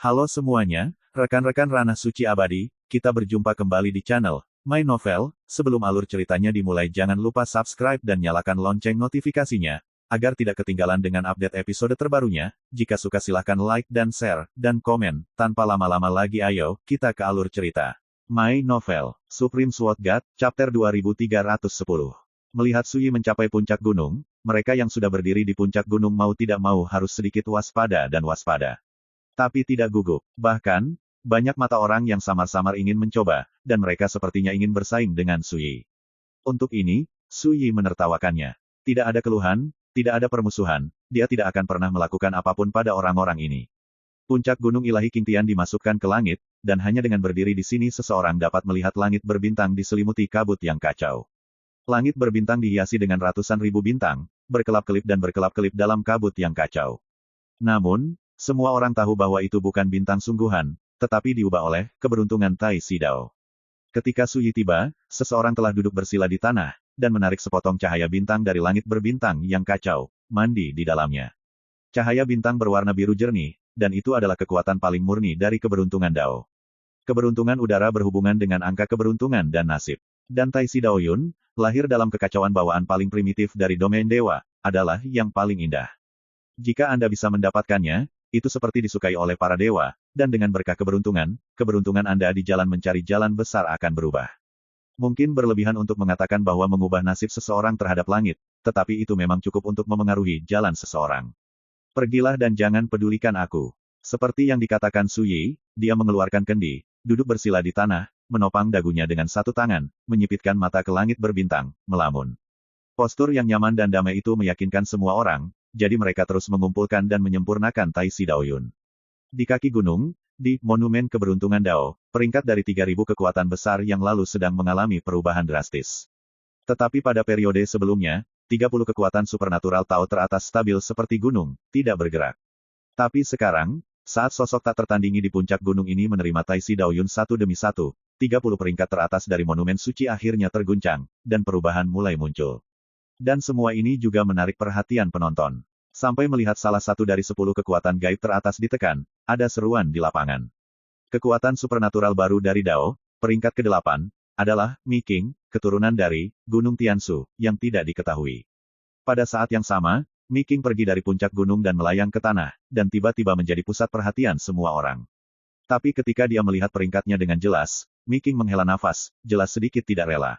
Halo semuanya, rekan-rekan Ranah Suci Abadi, kita berjumpa kembali di channel My Novel. Sebelum alur ceritanya dimulai jangan lupa subscribe dan nyalakan lonceng notifikasinya, agar tidak ketinggalan dengan update episode terbarunya. Jika suka silahkan like dan share, dan komen. Tanpa lama-lama lagi ayo, kita ke alur cerita. My Novel, Supreme Sword God, Chapter 2310. Melihat Sui mencapai puncak gunung, mereka yang sudah berdiri di puncak gunung mau tidak mau harus sedikit waspada dan waspada. Tapi tidak gugup. Bahkan, banyak mata orang yang samar-samar ingin mencoba, dan mereka sepertinya ingin bersaing dengan Sui. Untuk ini, Sui menertawakannya. Tidak ada keluhan, tidak ada permusuhan, dia tidak akan pernah melakukan apapun pada orang-orang ini. Puncak gunung ilahi Qingtian dimasukkan ke langit, dan hanya dengan berdiri di sini seseorang dapat melihat langit berbintang diselimuti kabut yang kacau. Langit berbintang dihiasi dengan ratusan ribu bintang, berkelap-kelip dan berkelap-kelip dalam kabut yang kacau. Namun, semua orang tahu bahwa itu bukan bintang sungguhan, tetapi diubah oleh keberuntungan Tai Sidao. Ketika Sui tiba, seseorang telah duduk bersila di tanah, dan menarik sepotong cahaya bintang dari langit berbintang yang kacau, mandi di dalamnya. Cahaya bintang berwarna biru jernih, dan itu adalah kekuatan paling murni dari keberuntungan Dao. Keberuntungan udara berhubungan dengan angka keberuntungan dan nasib. Dan Tai Sidao Yun, lahir dalam kekacauan bawaan paling primitif dari domain dewa, adalah yang paling indah. Jika Anda bisa mendapatkannya, itu seperti disukai oleh para dewa, dan dengan berkah keberuntungan Anda di jalan mencari jalan besar akan berubah. Mungkin berlebihan untuk mengatakan bahwa mengubah nasib seseorang terhadap langit, tetapi itu memang cukup untuk memengaruhi jalan seseorang. Pergilah dan jangan pedulikan aku. Seperti yang dikatakan Sui, dia mengeluarkan kendi, duduk bersila di tanah, menopang dagunya dengan satu tangan, menyipitkan mata ke langit berbintang, melamun. Postur yang nyaman dan damai itu meyakinkan semua orang, jadi mereka terus mengumpulkan dan menyempurnakan Tai Sidao Yun. Di kaki gunung, di Monumen Keberuntungan Dao, peringkat dari 3.000 kekuatan besar yang lalu sedang mengalami perubahan drastis. Tetapi pada periode sebelumnya, 30 kekuatan supernatural Tao teratas stabil seperti gunung, tidak bergerak. Tapi sekarang, saat sosok tak tertandingi di puncak gunung ini menerima Tai Sidao Yun satu demi satu, 30 peringkat teratas dari monumen suci akhirnya terguncang, dan perubahan mulai muncul. Dan semua ini juga menarik perhatian penonton. Sampai melihat salah satu dari 10 kekuatan gaib teratas ditekan, ada seruan di lapangan. Kekuatan supernatural baru dari Dao, peringkat ke-8, adalah Mi Qing, keturunan dari Gunung Tianshu, yang tidak diketahui. Pada saat yang sama, Mi Qing pergi dari puncak gunung dan melayang ke tanah, dan tiba-tiba menjadi pusat perhatian semua orang. Tapi ketika dia melihat peringkatnya dengan jelas, Mi Qing menghela nafas, jelas sedikit tidak rela.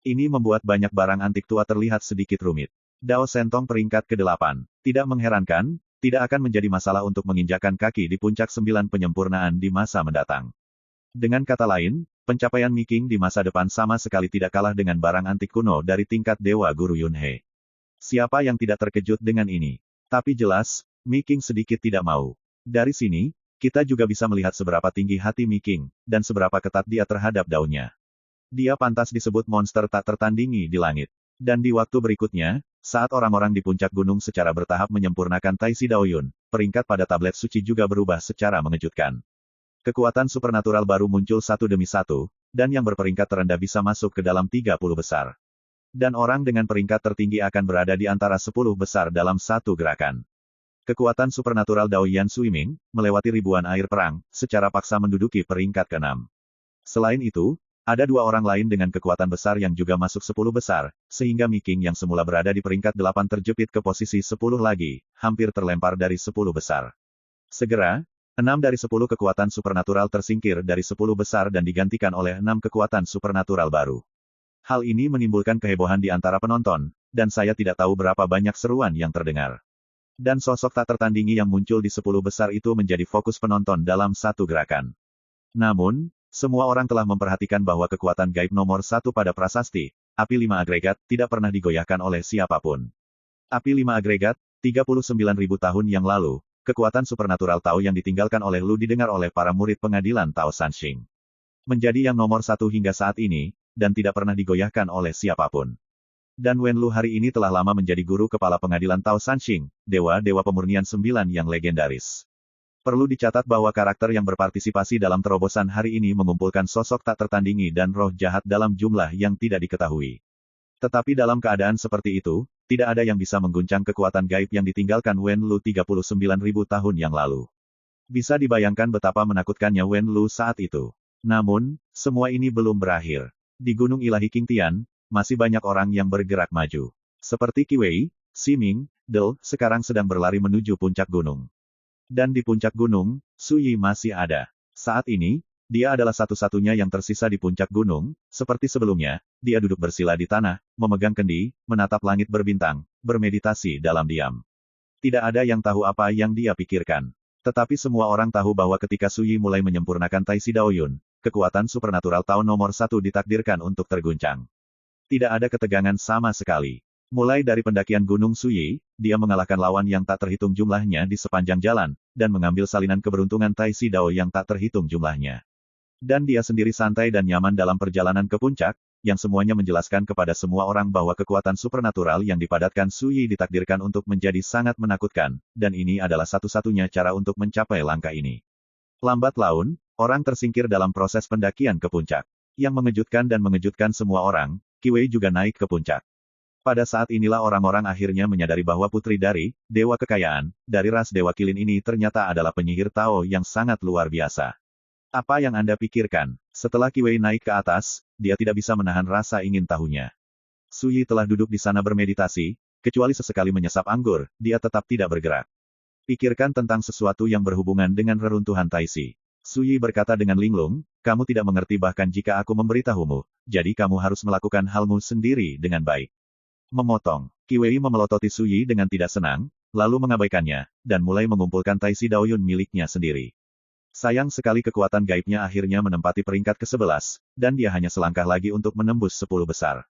Ini membuat banyak barang antik tua terlihat sedikit rumit. Dao Sentong peringkat ke-8. Tidak mengherankan, tidak akan menjadi masalah untuk menginjakkan kaki di puncak 9 penyempurnaan di masa mendatang. Dengan kata lain, pencapaian Mi Qing di masa depan sama sekali tidak kalah dengan barang antik kuno dari tingkat Dewa Guru Yunhe. Siapa yang tidak terkejut dengan ini? Tapi jelas, Mi Qing sedikit tidak mau. Dari sini, kita juga bisa melihat seberapa tinggi hati Mi Qing, dan seberapa ketat dia terhadap daunnya. Dia pantas disebut monster tak tertandingi di langit. Dan di waktu berikutnya, saat orang-orang di puncak gunung secara bertahap menyempurnakan Tai Sidao Yun, peringkat pada tablet suci juga berubah secara mengejutkan. Kekuatan supernatural baru muncul satu demi satu, dan yang berperingkat terendah bisa masuk ke dalam 30 besar. Dan orang dengan peringkat tertinggi akan berada di antara 10 besar dalam satu gerakan. Kekuatan supernatural Dao Yan Suiming, melewati ribuan air perang, secara paksa menduduki peringkat ke-6. Selain itu, ada 2 orang lain dengan kekuatan besar yang juga masuk 10 besar, sehingga Mi Qing yang semula berada di peringkat 8 terjepit ke posisi 10 lagi, hampir terlempar dari 10 besar. Segera, 6 dari 10 kekuatan supernatural tersingkir dari 10 besar dan digantikan oleh 6 kekuatan supernatural baru. Hal ini menimbulkan kehebohan di antara penonton, dan saya tidak tahu berapa banyak seruan yang terdengar. Dan sosok tak tertandingi yang muncul di 10 besar itu menjadi fokus penonton dalam satu gerakan. Namun, semua orang telah memperhatikan bahwa kekuatan gaib nomor 1 pada prasasti, api 5 agregat, tidak pernah digoyahkan oleh siapapun. Api 5 agregat, 39.000 tahun yang lalu, kekuatan supernatural Tao yang ditinggalkan oleh Lu didengar oleh para murid pengadilan Tao Sanxing. Menjadi yang nomor 1 hingga saat ini, dan tidak pernah digoyahkan oleh siapapun. Dan Wen Lu hari ini telah lama menjadi guru kepala pengadilan Tao Sanxing, dewa-dewa pemurnian 9 yang legendaris. Perlu dicatat bahwa karakter yang berpartisipasi dalam terobosan hari ini mengumpulkan sosok tak tertandingi dan roh jahat dalam jumlah yang tidak diketahui. Tetapi dalam keadaan seperti itu, tidak ada yang bisa mengguncang kekuatan gaib yang ditinggalkan Wen Lu 39.000 tahun yang lalu. Bisa dibayangkan betapa menakutkannya Wen Lu saat itu. Namun, semua ini belum berakhir. Di Gunung Ilahi Qingtian, masih banyak orang yang bergerak maju. Seperti Qi Wei, Ximing, Del, sekarang sedang berlari menuju puncak gunung. Dan di puncak gunung, Su Yi masih ada. Saat ini, dia adalah satu-satunya yang tersisa di puncak gunung, seperti sebelumnya, dia duduk bersila di tanah, memegang kendi, menatap langit berbintang, bermeditasi dalam diam. Tidak ada yang tahu apa yang dia pikirkan. Tetapi semua orang tahu bahwa ketika Su Yi mulai menyempurnakan Tai Si Dao Yun, kekuatan supernatural tahun nomor 1 ditakdirkan untuk terguncang. Tidak ada ketegangan sama sekali. Mulai dari pendakian Gunung Su Yi, dia mengalahkan lawan yang tak terhitung jumlahnya di sepanjang jalan, dan mengambil salinan keberuntungan Tai Si Dao yang tak terhitung jumlahnya. Dan dia sendiri santai dan nyaman dalam perjalanan ke puncak, yang semuanya menjelaskan kepada semua orang bahwa kekuatan supernatural yang dipadatkan Su Yi ditakdirkan untuk menjadi sangat menakutkan, dan ini adalah satu-satunya cara untuk mencapai langkah ini. Lambat laun, orang tersingkir dalam proses pendakian ke puncak. Yang mengejutkan semua orang, Qi Wei juga naik ke puncak. Pada saat inilah orang-orang akhirnya menyadari bahwa putri dari Dewa Kekayaan, dari ras Dewa Kilin ini ternyata adalah penyihir Tao yang sangat luar biasa. Apa yang Anda pikirkan? Setelah Qi Wei naik ke atas, dia tidak bisa menahan rasa ingin tahunya. Su Yi telah duduk di sana bermeditasi, kecuali sesekali menyesap anggur, dia tetap tidak bergerak. Pikirkan tentang sesuatu yang berhubungan dengan reruntuhan Taisi. Su Yi berkata dengan linglung, kamu tidak mengerti bahkan jika aku memberitahumu, jadi kamu harus melakukan halmu sendiri dengan baik. Memotong. Qi Wei memelototi Su Yi dengan tidak senang, lalu mengabaikannya, dan mulai mengumpulkan Taisi Daoyun miliknya sendiri. Sayang sekali kekuatan gaibnya akhirnya menempati peringkat ke-11, dan dia hanya selangkah lagi untuk menembus 10 besar.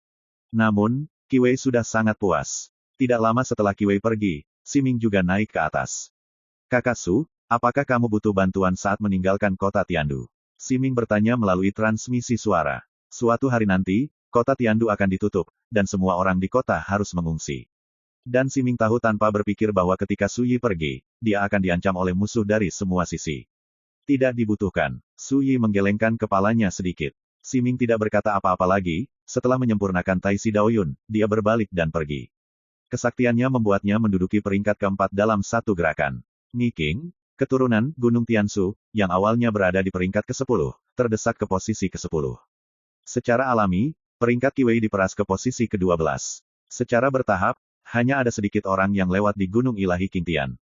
Namun, Qi Wei sudah sangat puas. Tidak lama setelah Qi Wei pergi, Ximing juga naik ke atas. Kakak Su, apakah kamu butuh bantuan saat meninggalkan kota Tiandu? Ximing bertanya melalui transmisi suara. Suatu hari nanti, kota Tiandu akan ditutup, dan semua orang di kota harus mengungsi. Dan Ximing tahu tanpa berpikir bahwa ketika Su Yi pergi, dia akan diancam oleh musuh dari semua sisi. Tidak dibutuhkan. Su Yi menggelengkan kepalanya sedikit. Ximing tidak berkata apa-apa lagi, setelah menyempurnakan Tai Si Daoyun, dia berbalik dan pergi. Kesaktiannya membuatnya menduduki peringkat keempat dalam satu gerakan. Mi Qing, keturunan Gunung Tiansu, yang awalnya berada di peringkat ke-10, terdesak ke posisi ke-10. Secara alami, peringkat Qi Wei diperas ke posisi ke-12. Secara bertahap, hanya ada sedikit orang yang lewat di Gunung Ilahi Qingtian.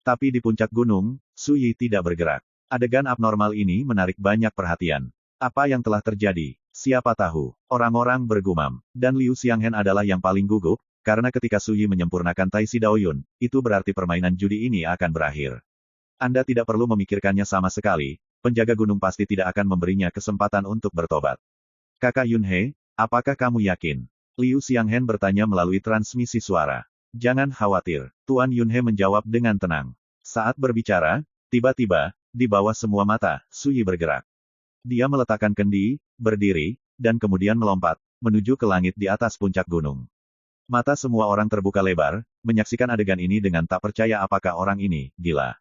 Tapi di puncak gunung, Su Yi tidak bergerak. Adegan abnormal ini menarik banyak perhatian. Apa yang telah terjadi? Siapa tahu? Orang-orang bergumam. Dan Liu Xianghen adalah yang paling gugup, karena ketika Su Yi menyempurnakan Tai Si Daoyun, itu berarti permainan judi ini akan berakhir. Anda tidak perlu memikirkannya sama sekali, penjaga gunung pasti tidak akan memberinya kesempatan untuk bertobat. Kakak Yunhe, apakah kamu yakin? Liu Xianghen bertanya melalui transmisi suara. Jangan khawatir, Tuan Yunhe menjawab dengan tenang. Saat berbicara, tiba-tiba, di bawah semua mata, Su Yi bergerak. Dia meletakkan kendi, berdiri, dan kemudian melompat, menuju ke langit di atas puncak gunung. Mata semua orang terbuka lebar, menyaksikan adegan ini dengan tak percaya apakah orang ini gila.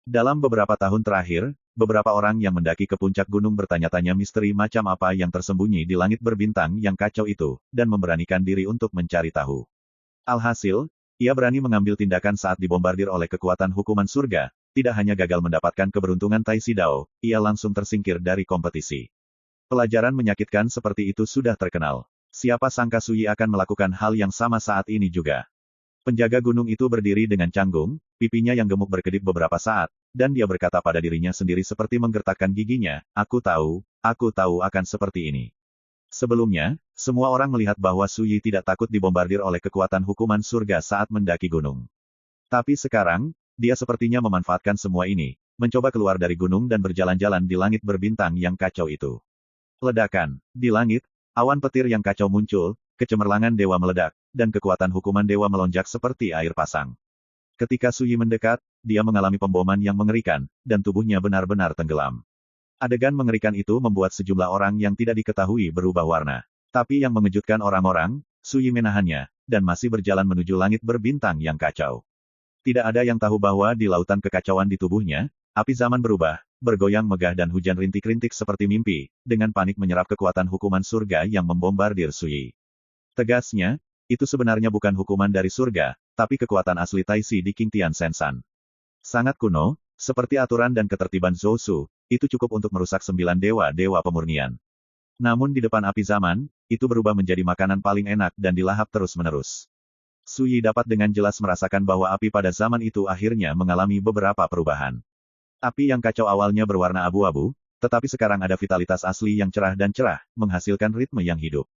Dalam beberapa tahun terakhir, beberapa orang yang mendaki ke puncak gunung bertanya-tanya misteri macam apa yang tersembunyi di langit berbintang yang kacau itu, dan memberanikan diri untuk mencari tahu. Alhasil, ia berani mengambil tindakan saat dibombardir oleh kekuatan hukuman surga, tidak hanya gagal mendapatkan keberuntungan Tai Si Dao, ia langsung tersingkir dari kompetisi. Pelajaran menyakitkan seperti itu sudah terkenal. Siapa sangka Su Yi akan melakukan hal yang sama saat ini juga. Penjaga gunung itu berdiri dengan canggung, pipinya yang gemuk berkedip beberapa saat, dan dia berkata pada dirinya sendiri seperti menggertakkan giginya, aku tahu akan seperti ini. Sebelumnya, semua orang melihat bahwa Su Yi tidak takut dibombardir oleh kekuatan hukuman surga saat mendaki gunung. Tapi sekarang, dia sepertinya memanfaatkan semua ini, mencoba keluar dari gunung dan berjalan-jalan di langit berbintang yang kacau itu. Ledakan. Di langit, awan petir yang kacau muncul, kecemerlangan dewa meledak, dan kekuatan hukuman dewa melonjak seperti air pasang. Ketika Su Yi mendekat, dia mengalami pemboman yang mengerikan, dan tubuhnya benar-benar tenggelam. Adegan mengerikan itu membuat sejumlah orang yang tidak diketahui berubah warna. Tapi yang mengejutkan orang-orang, Su Yi menahannya, dan masih berjalan menuju langit berbintang yang kacau. Tidak ada yang tahu bahwa di lautan kekacauan di tubuhnya, api zaman berubah, bergoyang megah dan hujan rintik-rintik seperti mimpi, dengan panik menyerap kekuatan hukuman surga yang membombardir Su Yi. Tegasnya, itu sebenarnya bukan hukuman dari surga, tapi kekuatan asli Tai Si di Qingtian Sensan. Sangat kuno, seperti aturan dan ketertiban Zhou, itu cukup untuk merusak 9 dewa-dewa pemurnian. Namun di depan api zaman, itu berubah menjadi makanan paling enak dan dilahap terus-menerus. Su Yi dapat dengan jelas merasakan bahwa api pada zaman itu akhirnya mengalami beberapa perubahan. Api yang kacau awalnya berwarna abu-abu, tetapi sekarang ada vitalitas asli yang cerah dan cerah, menghasilkan ritme yang hidup.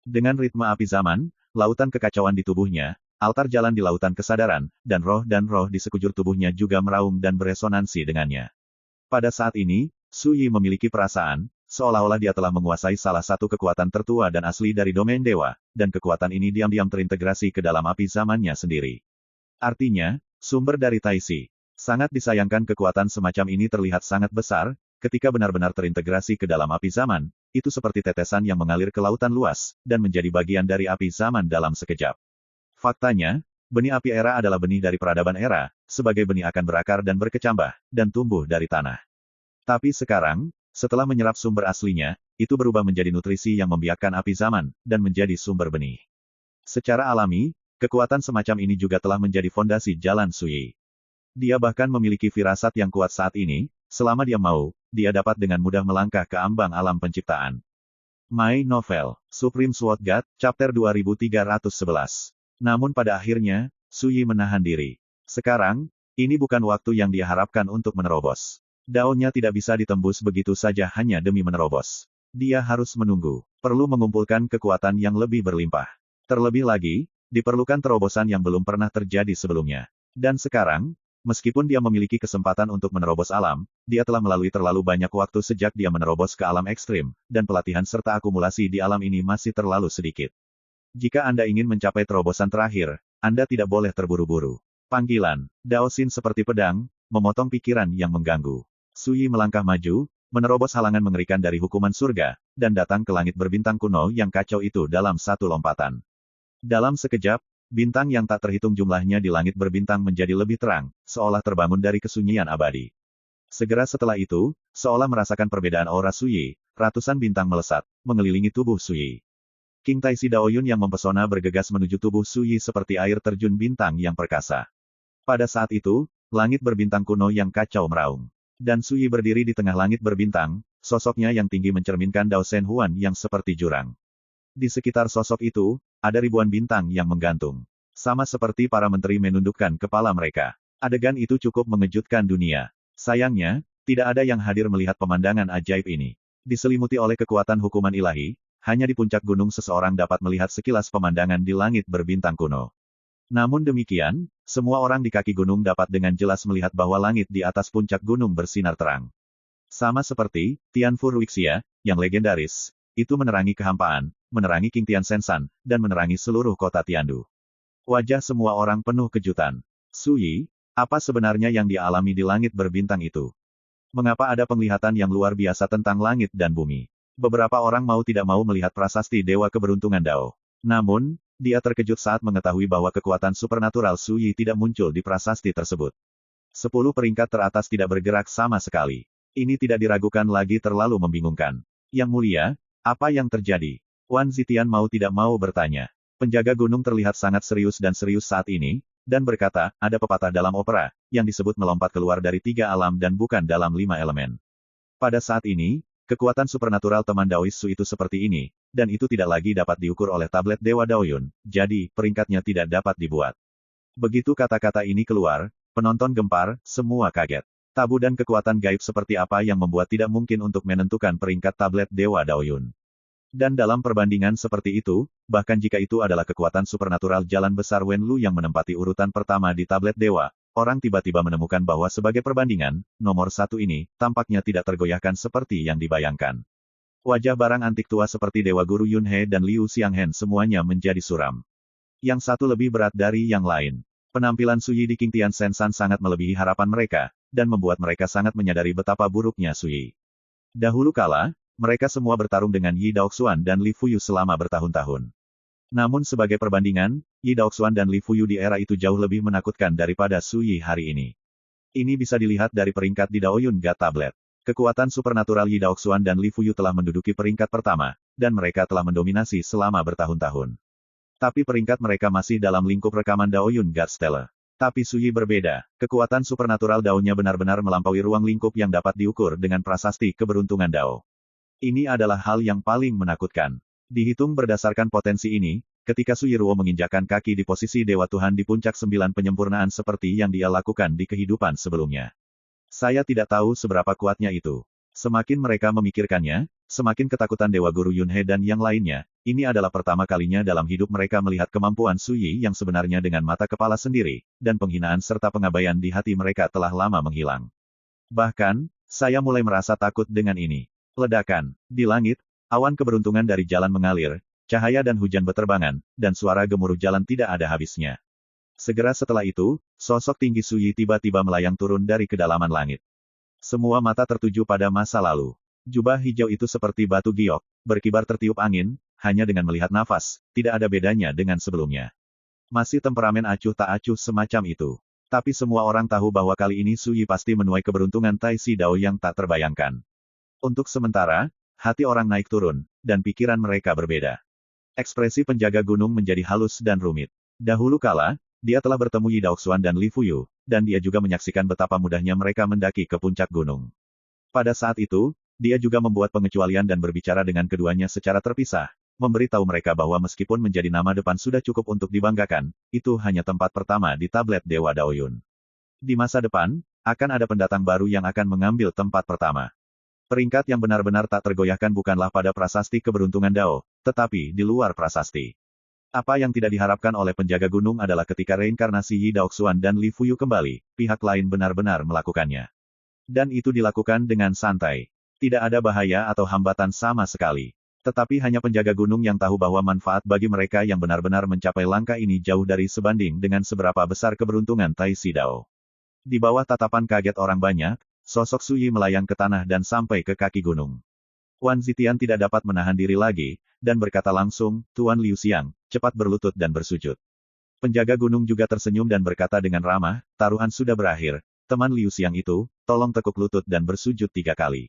Dengan ritme api zaman, lautan kekacauan di tubuhnya, altar jalan di lautan kesadaran, dan roh di sekujur tubuhnya juga meraung dan beresonansi dengannya. Pada saat ini, Su Yi memiliki perasaan, seolah-olah dia telah menguasai salah satu kekuatan tertua dan asli dari domain dewa, dan kekuatan ini diam-diam terintegrasi ke dalam api zamannya sendiri. Artinya, sumber dari Taixi. Sangat disayangkan kekuatan semacam ini terlihat sangat besar, ketika benar-benar terintegrasi ke dalam api zaman, itu seperti tetesan yang mengalir ke lautan luas, dan menjadi bagian dari api zaman dalam sekejap. Faktanya, benih api era adalah benih dari peradaban era, sebagai benih akan berakar dan berkecambah, dan tumbuh dari tanah. Tapi sekarang, setelah menyerap sumber aslinya, itu berubah menjadi nutrisi yang membiakkan api zaman, dan menjadi sumber benih. Secara alami, kekuatan semacam ini juga telah menjadi fondasi jalan Su Yi. Dia bahkan memiliki firasat yang kuat saat ini, selama dia mau, dia dapat dengan mudah melangkah ke ambang alam penciptaan. My Novel, Supreme Sword God, Chapter 2311. Namun pada akhirnya, Su Yi menahan diri. Sekarang, ini bukan waktu yang dia harapkan untuk menerobos. Daunnya tidak bisa ditembus begitu saja hanya demi menerobos. Dia harus menunggu. Perlu mengumpulkan kekuatan yang lebih berlimpah. Terlebih lagi, diperlukan terobosan yang belum pernah terjadi sebelumnya. Dan sekarang, meskipun dia memiliki kesempatan untuk menerobos alam, dia telah melalui terlalu banyak waktu sejak dia menerobos ke alam ekstrim, dan pelatihan serta akumulasi di alam ini masih terlalu sedikit. Jika Anda ingin mencapai terobosan terakhir, Anda tidak boleh terburu-buru. Panggilan, Dao Xin seperti pedang, memotong pikiran yang mengganggu. Su Yi melangkah maju, menerobos halangan mengerikan dari hukuman surga, dan datang ke langit berbintang kuno yang kacau itu dalam satu lompatan. Dalam sekejap, bintang yang tak terhitung jumlahnya di langit berbintang menjadi lebih terang, seolah terbangun dari kesunyian abadi. Segera setelah itu, seolah merasakan perbedaan aura Su Yi, ratusan bintang melesat, mengelilingi tubuh Su Yi. King Taixi Daoyun yang mempesona bergegas menuju tubuh Su Yi seperti air terjun bintang yang perkasa. Pada saat itu, langit berbintang kuno yang kacau meraung. Dan Su Yi berdiri di tengah langit berbintang, sosoknya yang tinggi mencerminkan Dao Shen Huan yang seperti jurang. Di sekitar sosok itu, ada ribuan bintang yang menggantung. Sama seperti para menteri menundukkan kepala mereka. Adegan itu cukup mengejutkan dunia. Sayangnya, tidak ada yang hadir melihat pemandangan ajaib ini. Diselimuti oleh kekuatan hukuman ilahi, hanya di puncak gunung seseorang dapat melihat sekilas pemandangan di langit berbintang kuno. Namun demikian, semua orang di kaki gunung dapat dengan jelas melihat bahwa langit di atas puncak gunung bersinar terang. Sama seperti Tianfu Ruixia, yang legendaris, itu menerangi kehampaan, menerangi King Tian Sensan, dan menerangi seluruh kota Tiandu. Wajah semua orang penuh kejutan. Su Yi, apa sebenarnya yang dia alami di langit berbintang itu? Mengapa ada penglihatan yang luar biasa tentang langit dan bumi? Beberapa orang mau tidak mau melihat prasasti Dewa Keberuntungan Dao. Namun, dia terkejut saat mengetahui bahwa kekuatan supernatural Su Yi tidak muncul di prasasti tersebut. 10 peringkat teratas tidak bergerak sama sekali. Ini tidak diragukan lagi terlalu membingungkan. Yang mulia, apa yang terjadi? Wan Zitian mau tidak mau bertanya. Penjaga gunung terlihat sangat serius saat ini, dan berkata, ada pepatah dalam opera, yang disebut melompat keluar dari 3 alam dan bukan dalam 5 elemen. Pada saat ini, kekuatan supernatural teman Daois Su itu seperti ini, dan itu tidak lagi dapat diukur oleh tablet Dewa Daoyun, jadi, peringkatnya tidak dapat dibuat. Begitu kata-kata ini keluar, penonton gempar, semua kaget. Tabu dan kekuatan gaib seperti apa yang membuat tidak mungkin untuk menentukan peringkat tablet Dewa Daoyun. Dan dalam perbandingan seperti itu, bahkan jika itu adalah kekuatan supernatural jalan besar Wen Lu yang menempati urutan pertama di tablet Dewa, orang tiba-tiba menemukan bahwa sebagai perbandingan, nomor 1 ini, tampaknya tidak tergoyahkan seperti yang dibayangkan. Wajah barang antik tua seperti Dewa Guru Yun He dan Liu Xianghen semuanya menjadi suram. Yang satu lebih berat dari yang lain. Penampilan Su Yi di King Tian Sensan sangat melebihi harapan mereka, dan membuat mereka sangat menyadari betapa buruknya Su Yi. Dahulu kala, mereka semua bertarung dengan Yi Daoxuan dan Li Fuyu selama bertahun-tahun. Namun sebagai perbandingan, Yi Daoxuan dan Li Fuyu di era itu jauh lebih menakutkan daripada Su Yi hari ini. Ini bisa dilihat dari peringkat di Daoyun God Tablet. Kekuatan supernatural Yi Daoxuan dan Li Fuyu telah menduduki peringkat pertama, dan mereka telah mendominasi selama bertahun-tahun. Tapi peringkat mereka masih dalam lingkup rekaman Daoyun God Stellar. Tapi Suyi berbeda. Kekuatan supernatural daunnya benar-benar melampaui ruang lingkup yang dapat diukur dengan prasasti keberuntungan Dao. Ini adalah hal yang paling menakutkan. Dihitung berdasarkan potensi ini, ketika Suyiruo menginjakkan kaki di posisi Dewa Tuhan di puncak 9 penyempurnaan seperti yang dia lakukan di kehidupan sebelumnya. Saya tidak tahu seberapa kuatnya itu. Semakin mereka memikirkannya, semakin ketakutan Dewa Guru Yunhe dan yang lainnya. Ini adalah pertama kalinya dalam hidup mereka melihat kemampuan Suyi yang sebenarnya dengan mata kepala sendiri, dan penghinaan serta pengabaian di hati mereka telah lama menghilang. Bahkan, saya mulai merasa takut dengan ini. Ledakan. Di langit, awan keberuntungan dari jalan mengalir, cahaya dan hujan beterbangan, dan suara gemuruh jalan tidak ada habisnya. Segera setelah itu, sosok tinggi Suyi tiba-tiba melayang turun dari kedalaman langit. Semua mata tertuju pada masa lalu. Jubah hijau itu seperti batu giok, berkibar tertiup angin, hanya dengan melihat nafas, tidak ada bedanya dengan sebelumnya. Masih temperamen acuh tak acuh semacam itu. Tapi semua orang tahu bahwa kali ini Suyi pasti menuai keberuntungan Tai Si Dao yang tak terbayangkan. Untuk sementara, hati orang naik turun, dan pikiran mereka berbeda. Ekspresi penjaga gunung menjadi halus dan rumit. Dahulu kala, dia telah bertemu Yi Daoxuan dan Li Fuyu, dan dia juga menyaksikan betapa mudahnya mereka mendaki ke puncak gunung. Pada saat itu, dia juga membuat pengecualian dan berbicara dengan keduanya secara terpisah, memberitahu mereka bahwa meskipun menjadi nama depan sudah cukup untuk dibanggakan, itu hanya tempat pertama di tablet Dewa Daoyun. Di masa depan, akan ada pendatang baru yang akan mengambil tempat pertama. Peringkat yang benar-benar tak tergoyahkan bukanlah pada prasasti keberuntungan Dao, tetapi di luar prasasti. Apa yang tidak diharapkan oleh penjaga gunung adalah ketika reinkarnasi Yi Daoxuan dan Li Fuyu kembali, pihak lain benar-benar melakukannya. Dan itu dilakukan dengan santai. Tidak ada bahaya atau hambatan sama sekali. Tetapi hanya penjaga gunung yang tahu bahwa manfaat bagi mereka yang benar-benar mencapai langkah ini jauh dari sebanding dengan seberapa besar keberuntungan Tai Si Dao. Di bawah tatapan kaget orang banyak, sosok Suyi melayang ke tanah dan sampai ke kaki gunung. Wan Zitian tidak dapat menahan diri lagi, dan berkata langsung, Tuan Liu Xiang, cepat berlutut dan bersujud. Penjaga gunung juga tersenyum dan berkata dengan ramah, taruhan sudah berakhir, teman Liu Xiang itu, tolong tekuk lutut dan bersujud 3 kali.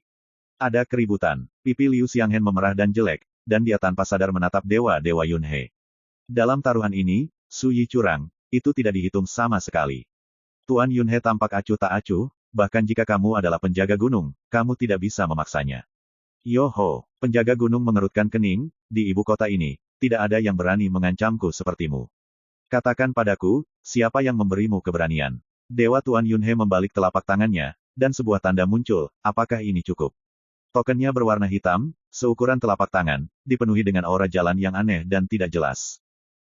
Ada keributan. Pipi Liu Xianghen memerah dan jelek, dan dia tanpa sadar menatap Dewa-Dewa Yunhe. Dalam taruhan ini, Suyi curang, itu tidak dihitung sama sekali. Tuan Yunhe tampak acuh tak acuh, bahkan jika kamu adalah penjaga gunung, kamu tidak bisa memaksanya. Yoho, penjaga gunung mengerutkan kening, di ibu kota ini, tidak ada yang berani mengancamku sepertimu. Katakan padaku, siapa yang memberimu keberanian? Dewa Tuan Yunhe membalik telapak tangannya, dan sebuah tanda muncul, apakah ini cukup? Tokennya berwarna hitam, seukuran telapak tangan, dipenuhi dengan aura jalan yang aneh dan tidak jelas.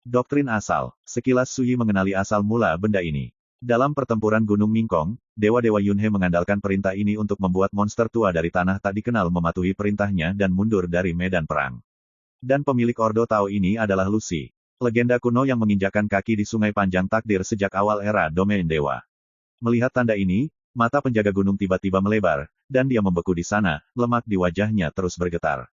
Doktrin asal, sekilas Suyi mengenali asal mula benda ini. Dalam pertempuran Gunung Mingkong, Dewa-Dewa Yunhe mengandalkan perintah ini untuk membuat monster tua dari tanah tak dikenal mematuhi perintahnya dan mundur dari medan perang. Dan pemilik Ordo Tao ini adalah Lucy, legenda kuno yang menginjakkan kaki di sungai panjang takdir sejak awal era domain dewa. Melihat tanda ini, mata penjaga gunung tiba-tiba melebar, dan dia membeku di sana, lemak di wajahnya terus bergetar.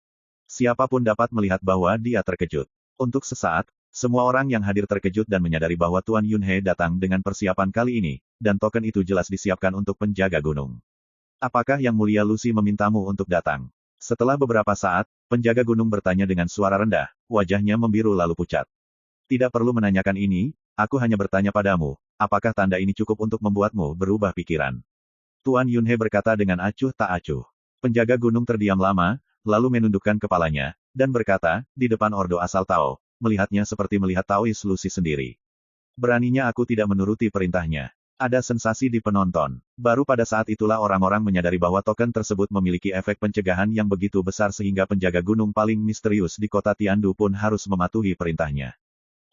Siapapun dapat melihat bahwa dia terkejut. Untuk sesaat, semua orang yang hadir terkejut dan menyadari bahwa Tuan Yunhe datang dengan persiapan kali ini, dan token itu jelas disiapkan untuk penjaga gunung. Apakah Yang Mulia Lucy memintamu untuk datang? Setelah beberapa saat, penjaga gunung bertanya dengan suara rendah, wajahnya membiru lalu pucat. Tidak perlu menanyakan ini, aku hanya bertanya padamu, apakah tanda ini cukup untuk membuatmu berubah pikiran? Tuan Yunhe berkata dengan acuh tak acuh. Penjaga gunung terdiam lama, lalu menundukkan kepalanya, dan berkata, di depan Ordo asal Tao, melihatnya seperti melihat Taois Lucy sendiri. Beraninya aku tidak menuruti perintahnya. Ada sensasi di penonton. Baru pada saat itulah orang-orang menyadari bahwa token tersebut memiliki efek pencegahan yang begitu besar sehingga penjaga gunung paling misterius di kota Tiandu pun harus mematuhi perintahnya.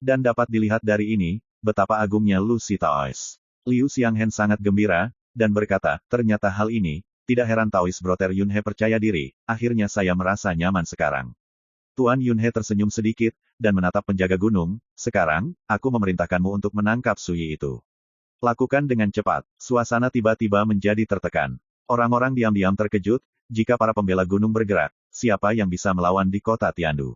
Dan dapat dilihat dari ini, betapa agungnya Lucy Taois. Liu Xianghen sangat gembira, dan berkata, ternyata hal ini, tidak heran Taois Brother Yunhe percaya diri, akhirnya saya merasa nyaman sekarang. Tuan Yunhe tersenyum sedikit, dan menatap penjaga gunung, sekarang, aku memerintahkanmu untuk menangkap Suyi itu. Lakukan dengan cepat. Suasana tiba-tiba menjadi tertekan. Orang-orang diam-diam terkejut, jika para pembela gunung bergerak, siapa yang bisa melawan di kota Tiandu?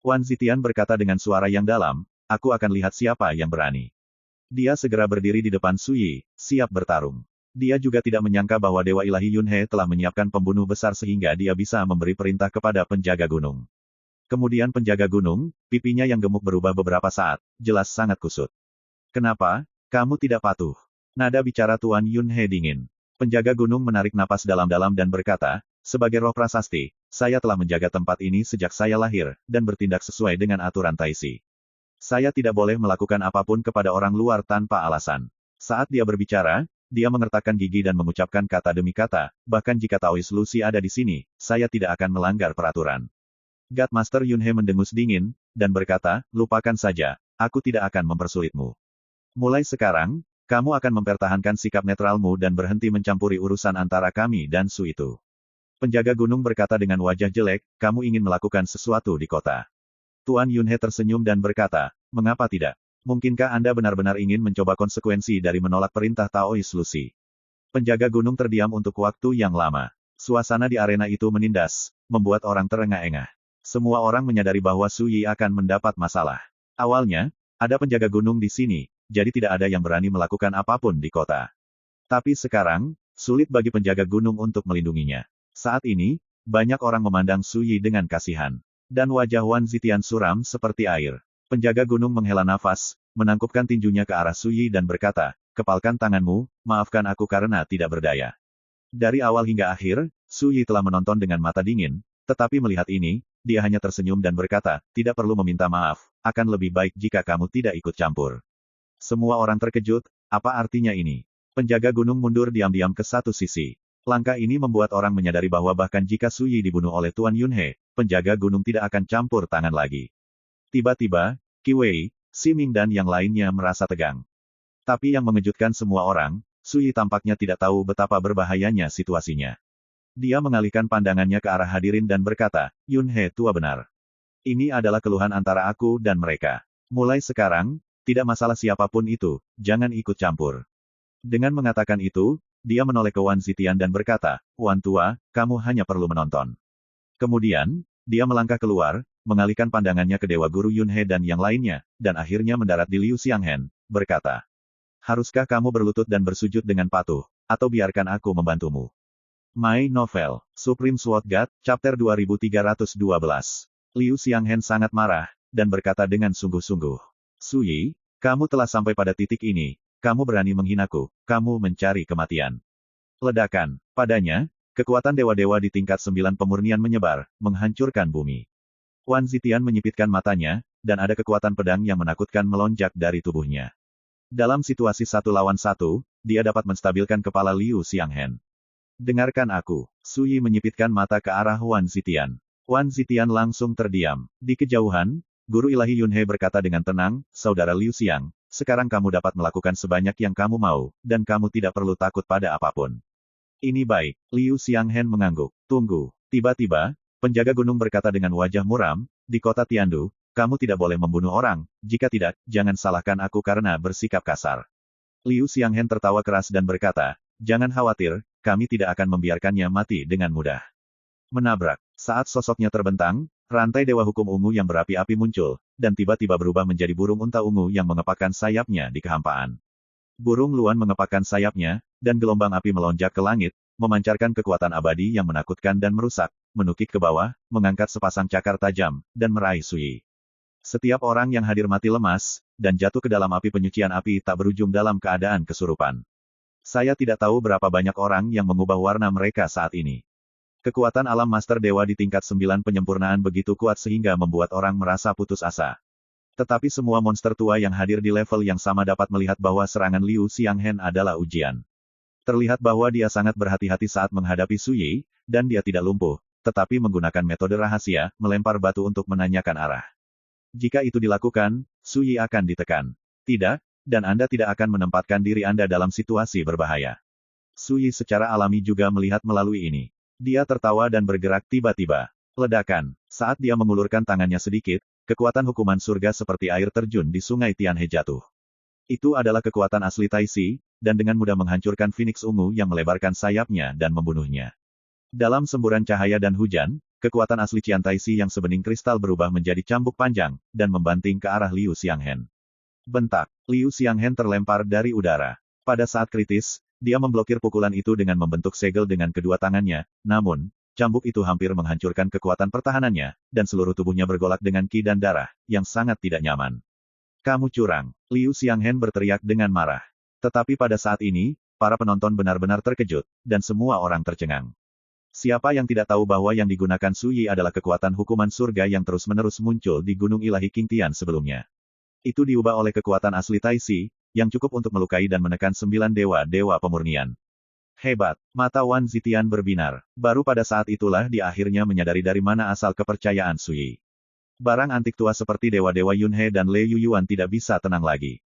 Wan Zitian berkata dengan suara yang dalam, aku akan lihat siapa yang berani. Dia segera berdiri di depan Suyi, siap bertarung. Dia juga tidak menyangka bahwa Dewa Ilahi Yunhe telah menyiapkan pembunuh besar sehingga dia bisa memberi perintah kepada penjaga gunung. Kemudian penjaga gunung, pipinya yang gemuk berubah beberapa saat, jelas sangat kusut. Kenapa? Kamu tidak patuh. Nada bicara Tuan Yunhe dingin. Penjaga gunung menarik napas dalam-dalam dan berkata, sebagai roh prasasti, saya telah menjaga tempat ini sejak saya lahir, dan bertindak sesuai dengan aturan Taisi. Saya tidak boleh melakukan apapun kepada orang luar tanpa alasan. Saat dia berbicara, dia mengertakkan gigi dan mengucapkan kata demi kata, bahkan jika Taoist Lucy ada di sini, saya tidak akan melanggar peraturan. God Master Yunhe mendengus dingin, dan berkata, lupakan saja, aku tidak akan mempersulitmu. Mulai sekarang, kamu akan mempertahankan sikap netralmu dan berhenti mencampuri urusan antara kami dan Su itu. Penjaga gunung berkata dengan wajah jelek, kamu ingin melakukan sesuatu di kota. Tuan Yunhe tersenyum dan berkata, mengapa tidak? Mungkinkah Anda benar-benar ingin mencoba konsekuensi dari menolak perintah Taoist Lucy? Penjaga gunung terdiam untuk waktu yang lama. Suasana di arena itu menindas, membuat orang terengah-engah. Semua orang menyadari bahwa Su Yi akan mendapat masalah. Awalnya, ada penjaga gunung di sini, jadi tidak ada yang berani melakukan apapun di kota. Tapi sekarang, sulit bagi penjaga gunung untuk melindunginya. Saat ini, banyak orang memandang Su Yi dengan kasihan. Dan wajah Wan Zitian suram seperti air. Penjaga gunung menghela nafas, menangkupkan tinjunya ke arah Su Yi dan berkata, kepalkan tanganmu, maafkan aku karena tidak berdaya. Dari awal hingga akhir, Su Yi telah menonton dengan mata dingin, tetapi melihat ini, dia hanya tersenyum dan berkata, tidak perlu meminta maaf, akan lebih baik jika kamu tidak ikut campur. Semua orang terkejut, apa artinya ini? Penjaga gunung mundur diam-diam ke satu sisi. Langkah ini membuat orang menyadari bahwa bahkan jika Su Yi dibunuh oleh Tuan Yunhe, penjaga gunung tidak akan campur tangan lagi. Tiba-tiba, Qi Wei, Xi Ming dan yang lainnya merasa tegang. Tapi yang mengejutkan semua orang, Su Yi tampaknya tidak tahu betapa berbahayanya situasinya. Dia mengalihkan pandangannya ke arah hadirin dan berkata, Yunhe tua benar. Ini adalah keluhan antara aku dan mereka. Mulai sekarang, tidak masalah siapapun itu, jangan ikut campur. Dengan mengatakan itu, dia menoleh ke Wan Zitian dan berkata, Wan tua, kamu hanya perlu menonton. Kemudian, dia melangkah keluar, mengalihkan pandangannya ke Dewa Guru Yunhe dan yang lainnya, dan akhirnya mendarat di Liu Xianghen, berkata, haruskah kamu berlutut dan bersujud dengan patuh, atau biarkan aku membantumu? My Novel, Supreme Sword God, Chapter 2312. Liu Xianghen sangat marah, dan berkata dengan sungguh-sungguh, Su Yi, kamu telah sampai pada titik ini, kamu berani menghinaku, kamu mencari kematian. Ledakan, padanya, kekuatan dewa-dewa di tingkat 9 pemurnian menyebar, menghancurkan bumi. Wan Zitian menyipitkan matanya, dan ada kekuatan pedang yang menakutkan melonjak dari tubuhnya. Dalam situasi 1 lawan 1, dia dapat menstabilkan kepala Liu Xianghen. Dengarkan aku, Su Yi menyipitkan mata ke arah Wan Zitian. Wan Zitian langsung terdiam. Di kejauhan, Guru Ilahi Yunhe berkata dengan tenang, Saudara Liu Xiang, sekarang kamu dapat melakukan sebanyak yang kamu mau, dan kamu tidak perlu takut pada apapun. Ini baik, Liu Xianghen mengangguk. Tunggu. Tiba-tiba, penjaga gunung berkata dengan wajah muram, di kota Tiandu, kamu tidak boleh membunuh orang, jika tidak, jangan salahkan aku karena bersikap kasar. Liu Xianghen tertawa keras dan berkata, jangan khawatir, kami tidak akan membiarkannya mati dengan mudah. Menabrak. Saat sosoknya terbentang, rantai Dewa Hukum Ungu yang berapi-api muncul, dan tiba-tiba berubah menjadi burung unta ungu yang mengepakkan sayapnya di kehampaan. Burung Luan mengepakkan sayapnya, dan gelombang api melonjak ke langit, memancarkan kekuatan abadi yang menakutkan dan merusak, menukik ke bawah, mengangkat sepasang cakar tajam, dan meraih Su Yi. Setiap orang yang hadir mati lemas, dan jatuh ke dalam api penyucian api tak berujung dalam keadaan kesurupan. Saya tidak tahu berapa banyak orang yang mengubah warna mereka saat ini. Kekuatan alam Master Dewa di tingkat 9 penyempurnaan begitu kuat sehingga membuat orang merasa putus asa. Tetapi semua monster tua yang hadir di level yang sama dapat melihat bahwa serangan Liu Xianghen adalah ujian. Terlihat bahwa dia sangat berhati-hati saat menghadapi Su Yi, dan dia tidak lumpuh, tetapi menggunakan metode rahasia, melempar batu untuk menanyakan arah. Jika itu dilakukan, Su Yi akan ditekan. Tidak, dan Anda tidak akan menempatkan diri Anda dalam situasi berbahaya. Su Yi secara alami juga melihat melalui ini. Dia tertawa dan bergerak tiba-tiba. Ledakan. Saat dia mengulurkan tangannya sedikit, kekuatan hukuman surga seperti air terjun di sungai Tianhe jatuh. Itu adalah kekuatan asli Taisi, dan dengan mudah menghancurkan Phoenix ungu yang melebarkan sayapnya dan membunuhnya. Dalam semburan cahaya dan hujan, kekuatan asli Qian Taisi yang sebening kristal berubah menjadi cambuk panjang, dan membanting ke arah Liu Xianghen. Bentak. Liu Xianghen terlempar dari udara. Pada saat kritis, dia memblokir pukulan itu dengan membentuk segel dengan kedua tangannya, namun, cambuk itu hampir menghancurkan kekuatan pertahanannya, dan seluruh tubuhnya bergolak dengan ki dan darah, yang sangat tidak nyaman. Kamu curang. Liu Xianghen berteriak dengan marah. Tetapi pada saat ini, para penonton benar-benar terkejut, dan semua orang tercengang. Siapa yang tidak tahu bahwa yang digunakan Su Yi adalah kekuatan hukuman surga yang terus-menerus muncul di Gunung Ilahi Qingtian sebelumnya. Itu diubah oleh kekuatan asli Taixi, yang cukup untuk melukai dan menekan 9 dewa-dewa pemurnian. Hebat, mata Wan Zitian berbinar. Baru pada saat itulah dia akhirnya menyadari dari mana asal kepercayaan Su Yi. Barang antik tua seperti dewa-dewa Yunhe dan Le Yuyuan tidak bisa tenang lagi.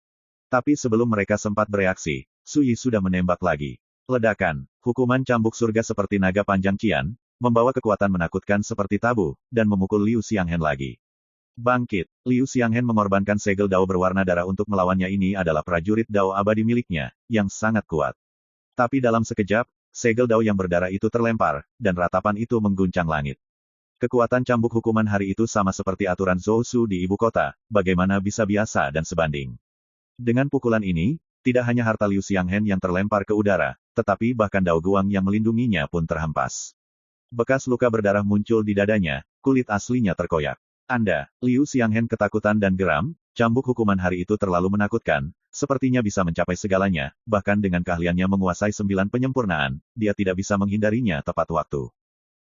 Tapi sebelum mereka sempat bereaksi, Su Yi sudah menembak lagi. Ledakan, hukuman cambuk surga seperti naga panjang Qian, membawa kekuatan menakutkan seperti tabu, dan memukul Liu Xianghen lagi. Bangkit, Liu Xianghen mengorbankan segel dao berwarna darah untuk melawannya. Ini adalah prajurit dao abadi miliknya, yang sangat kuat. Tapi dalam sekejap, segel dao yang berdarah itu terlempar, dan ratapan itu mengguncang langit. Kekuatan cambuk hukuman hari itu sama seperti aturan Zhou di ibu kota, bagaimana bisa biasa dan sebanding. Dengan pukulan ini, tidak hanya harta Liu Xianghen yang terlempar ke udara, tetapi bahkan Dao Guang yang melindunginya pun terhempas. Bekas luka berdarah muncul di dadanya, kulit aslinya terkoyak. Liu Xianghen ketakutan dan geram, cambuk hukuman hari itu terlalu menakutkan, sepertinya bisa mencapai segalanya, bahkan dengan keahliannya menguasai 9 penyempurnaan, dia tidak bisa menghindarinya tepat waktu.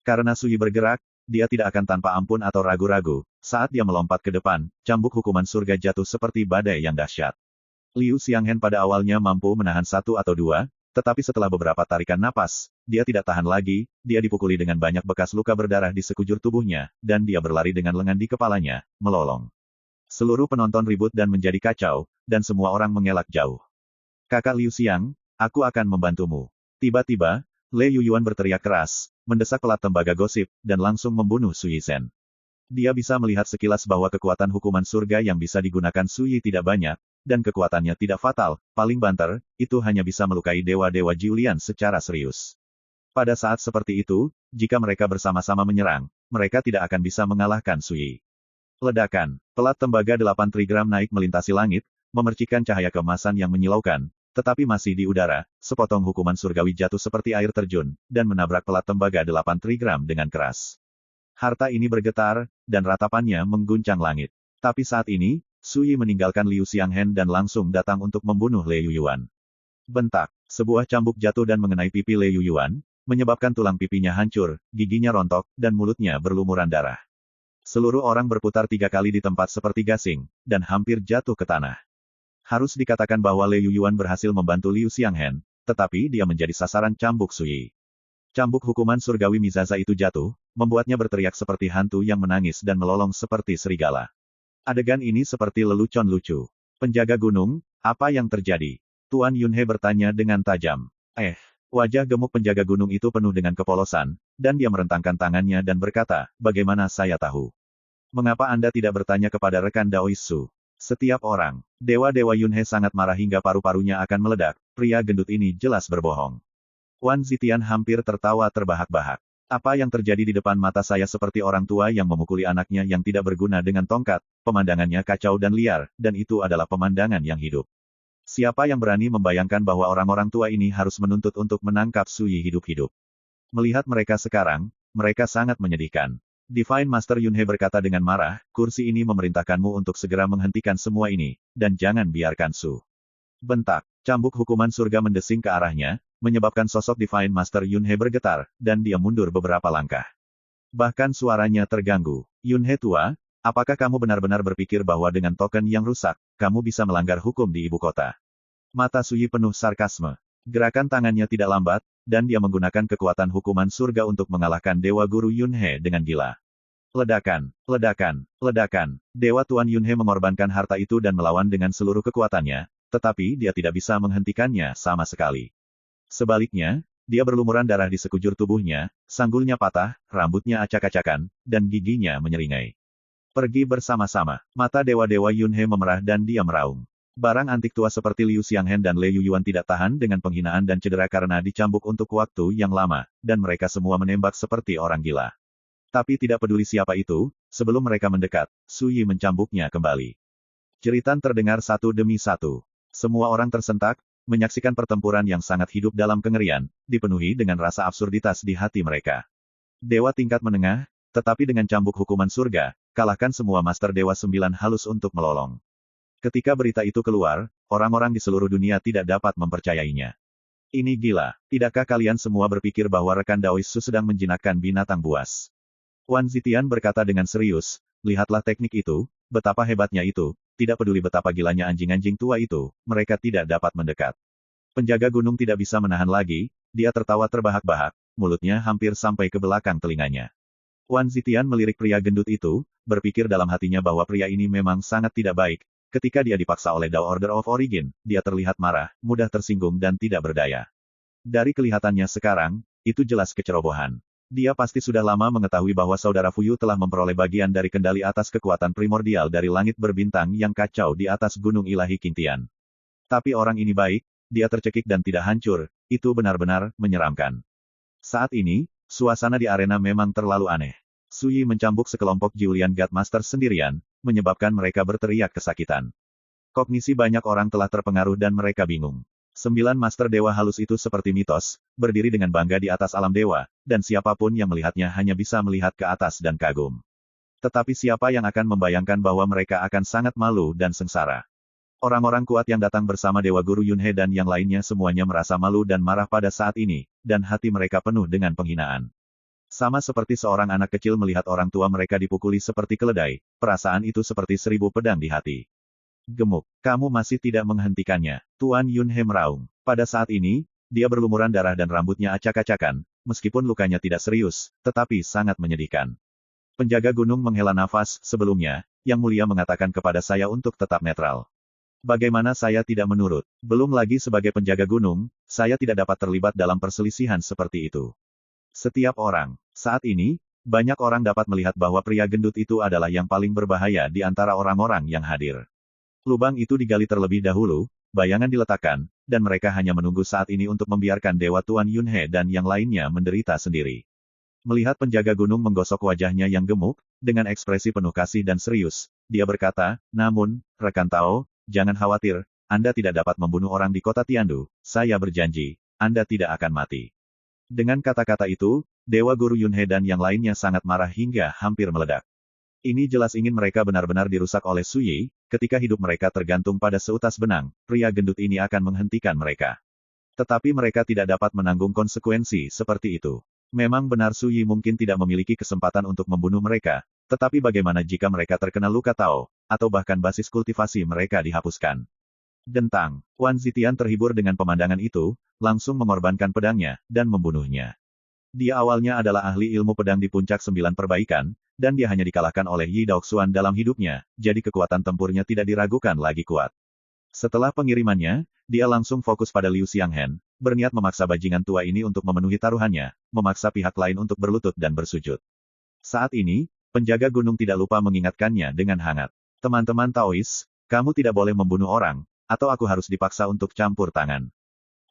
Karena Su Yi bergerak, dia tidak akan tanpa ampun atau ragu-ragu, saat dia melompat ke depan, cambuk hukuman surga jatuh seperti badai yang dahsyat. Liu Xianghen pada awalnya mampu menahan 1 atau 2, tetapi setelah beberapa tarikan napas, dia tidak tahan lagi, dia dipukuli dengan banyak bekas luka berdarah di sekujur tubuhnya, dan dia berlari dengan lengan di kepalanya, melolong. Seluruh penonton ribut dan menjadi kacau, dan semua orang mengelak jauh. Kakak Liu Xiang, aku akan membantumu. Tiba-tiba, Le Yuyuan berteriak keras, mendesak pelat tembaga gosip, dan langsung membunuh Su Yizhen. Dia bisa melihat sekilas bahwa kekuatan hukuman surga yang bisa digunakan Su Yi tidak banyak, dan kekuatannya tidak fatal, paling banter, itu hanya bisa melukai dewa-dewa Jiulian secara serius. Pada saat seperti itu, jika mereka bersama-sama menyerang, mereka tidak akan bisa mengalahkan Su Yi. Ledakan, pelat tembaga 8 trigram naik melintasi langit, memercikan cahaya keemasan yang menyilaukan, tetapi masih di udara, sepotong hukuman surgawi jatuh seperti air terjun, dan menabrak pelat tembaga 8 trigram dengan keras. Harta ini bergetar, dan ratapannya mengguncang langit. Tapi saat ini, Su Yi meninggalkan Liu Xianghen dan langsung datang untuk membunuh Le Yuyuan. Bentak, sebuah cambuk jatuh dan mengenai pipi Le Yuyuan, menyebabkan tulang pipinya hancur, giginya rontok, dan mulutnya berlumuran darah. Seluruh orang berputar 3 kali di tempat seperti gasing, dan hampir jatuh ke tanah. Harus dikatakan bahwa Le Yuyuan berhasil membantu Liu Xianghen, tetapi dia menjadi sasaran cambuk Su Yi. Cambuk hukuman surgawi Mizaza itu jatuh, membuatnya berteriak seperti hantu yang menangis dan melolong seperti serigala. Adegan ini seperti lelucon lucu. Penjaga gunung, apa yang terjadi? Tuan Yunhe bertanya dengan tajam. Wajah gemuk penjaga gunung itu penuh dengan kepolosan, dan dia merentangkan tangannya dan berkata, bagaimana saya tahu? Mengapa Anda tidak bertanya kepada rekan Daoisu? Setiap orang, dewa-dewa Yunhe sangat marah hingga paru-parunya akan meledak, pria gendut ini jelas berbohong. Wan Zitian hampir tertawa terbahak-bahak. Apa yang terjadi di depan mata saya seperti orang tua yang memukuli anaknya yang tidak berguna dengan tongkat, pemandangannya kacau dan liar, dan itu adalah pemandangan yang hidup. Siapa yang berani membayangkan bahwa orang-orang tua ini harus menuntut untuk menangkap Su Yi hidup-hidup? Melihat mereka sekarang, mereka sangat menyedihkan. Divine Master Yunhe berkata dengan marah, kursi ini memerintahkanmu untuk segera menghentikan semua ini, dan jangan biarkan Su. Bentak, cambuk hukuman surga mendesing ke arahnya, menyebabkan sosok Divine Master Yunhe bergetar, dan dia mundur beberapa langkah. Bahkan suaranya terganggu. Yunhe tua, apakah kamu benar-benar berpikir bahwa dengan token yang rusak, kamu bisa melanggar hukum di ibu kota? Mata Su Yi penuh sarkasme. Gerakan tangannya tidak lambat, dan dia menggunakan kekuatan hukuman surga untuk mengalahkan Dewa Guru Yunhe dengan gila. Ledakan, ledakan, ledakan. Dewa Tuan Yunhe mengorbankan harta itu dan melawan dengan seluruh kekuatannya, tetapi dia tidak bisa menghentikannya sama sekali. Sebaliknya, dia berlumuran darah di sekujur tubuhnya, sanggulnya patah, rambutnya acak-acakan, dan giginya menyeringai. Pergi bersama-sama. Mata dewa-dewa Yunhe memerah dan dia meraung. Barang antik tua seperti Liu Xianghen dan Le Yuyuan tidak tahan dengan penghinaan dan cedera karena dicambuk untuk waktu yang lama, dan mereka semua menembak seperti orang gila. Tapi tidak peduli siapa itu, sebelum mereka mendekat, Su Yi mencambuknya kembali. Jeritan terdengar satu demi satu. Semua orang tersentak, menyaksikan pertempuran yang sangat hidup dalam kengerian, dipenuhi dengan rasa absurditas di hati mereka. Dewa tingkat menengah, tetapi dengan cambuk hukuman surga, kalahkan semua Master Dewa 9 halus untuk melolong. Ketika berita itu keluar, orang-orang di seluruh dunia tidak dapat mempercayainya. Ini gila, tidakkah kalian semua berpikir bahwa rekan Daois Su sedang menjinakkan binatang buas? Wan Zitian berkata dengan serius, lihatlah teknik itu, betapa hebatnya itu, tidak peduli betapa gilanya anjing-anjing tua itu, mereka tidak dapat mendekat. Penjaga gunung tidak bisa menahan lagi, dia tertawa terbahak-bahak, mulutnya hampir sampai ke belakang telinganya. Wan Zitian melirik pria gendut itu, berpikir dalam hatinya bahwa pria ini memang sangat tidak baik. Ketika dia dipaksa oleh Dao Order of Origin, dia terlihat marah, mudah tersinggung dan tidak berdaya. Dari kelihatannya sekarang, itu jelas kecerobohan. Dia pasti sudah lama mengetahui bahwa saudara Fuyu telah memperoleh bagian dari kendali atas kekuatan primordial dari langit berbintang yang kacau di atas gunung ilahi Qingtian. Tapi orang ini baik, dia tercekik dan tidak hancur, itu benar-benar menyeramkan. Saat ini, suasana di arena memang terlalu aneh. Suyi mencambuk sekelompok Julian God Master sendirian, menyebabkan mereka berteriak kesakitan. Kognisi banyak orang telah terpengaruh dan mereka bingung. 9 Master Dewa halus itu seperti mitos, berdiri dengan bangga di atas alam dewa, dan siapapun yang melihatnya hanya bisa melihat ke atas dan kagum. Tetapi siapa yang akan membayangkan bahwa mereka akan sangat malu dan sengsara? Orang-orang kuat yang datang bersama Dewa Guru Yunhe dan yang lainnya semuanya merasa malu dan marah pada saat ini, dan hati mereka penuh dengan penghinaan. Sama seperti seorang anak kecil melihat orang tua mereka dipukuli seperti keledai, perasaan itu seperti 1000 pedang di hati. Gemuk, kamu masih tidak menghentikannya, Tuan Yunhe meraung. Pada saat ini, dia berlumuran darah dan rambutnya acak-acakan, meskipun lukanya tidak serius, tetapi sangat menyedihkan. Penjaga gunung menghela nafas, sebelumnya, Yang Mulia mengatakan kepada saya untuk tetap netral. Bagaimana saya tidak menurut? Belum lagi sebagai penjaga gunung, saya tidak dapat terlibat dalam perselisihan seperti itu. Setiap orang. Saat ini, banyak orang dapat melihat bahwa pria gendut itu adalah yang paling berbahaya di antara orang-orang yang hadir. Lubang itu digali terlebih dahulu, bayangan diletakkan, dan mereka hanya menunggu saat ini untuk membiarkan Dewa Tuan Yunhe dan yang lainnya menderita sendiri. Melihat penjaga gunung menggosok wajahnya yang gemuk, dengan ekspresi penuh kasih dan serius, dia berkata, namun, rekan Tao, jangan khawatir, Anda tidak dapat membunuh orang di kota Tiandu, saya berjanji, Anda tidak akan mati. Dengan kata-kata itu, Dewa Guru Yunhe dan yang lainnya sangat marah hingga hampir meledak. Ini jelas ingin mereka benar-benar dirusak oleh Suyi, ketika hidup mereka tergantung pada seutas benang, pria gendut ini akan menghentikan mereka. Tetapi mereka tidak dapat menanggung konsekuensi seperti itu. Memang benar Suyi mungkin tidak memiliki kesempatan untuk membunuh mereka, tetapi bagaimana jika mereka terkena luka Tao, atau bahkan basis kultivasi mereka dihapuskan? Dentang, Wan Zitian terhibur dengan pemandangan itu, langsung mengorbankan pedangnya, dan membunuhnya. Dia awalnya adalah ahli ilmu pedang di puncak 9 perbaikan, dan dia hanya dikalahkan oleh Yi Daoxuan dalam hidupnya, jadi kekuatan tempurnya tidak diragukan lagi kuat. Setelah pengirimannya, dia langsung fokus pada Liu Xianghen, berniat memaksa bajingan tua ini untuk memenuhi taruhannya, memaksa pihak lain untuk berlutut dan bersujud. Saat ini, penjaga gunung tidak lupa mengingatkannya dengan hangat. Teman-teman Taois, kamu tidak boleh membunuh orang, atau aku harus dipaksa untuk campur tangan.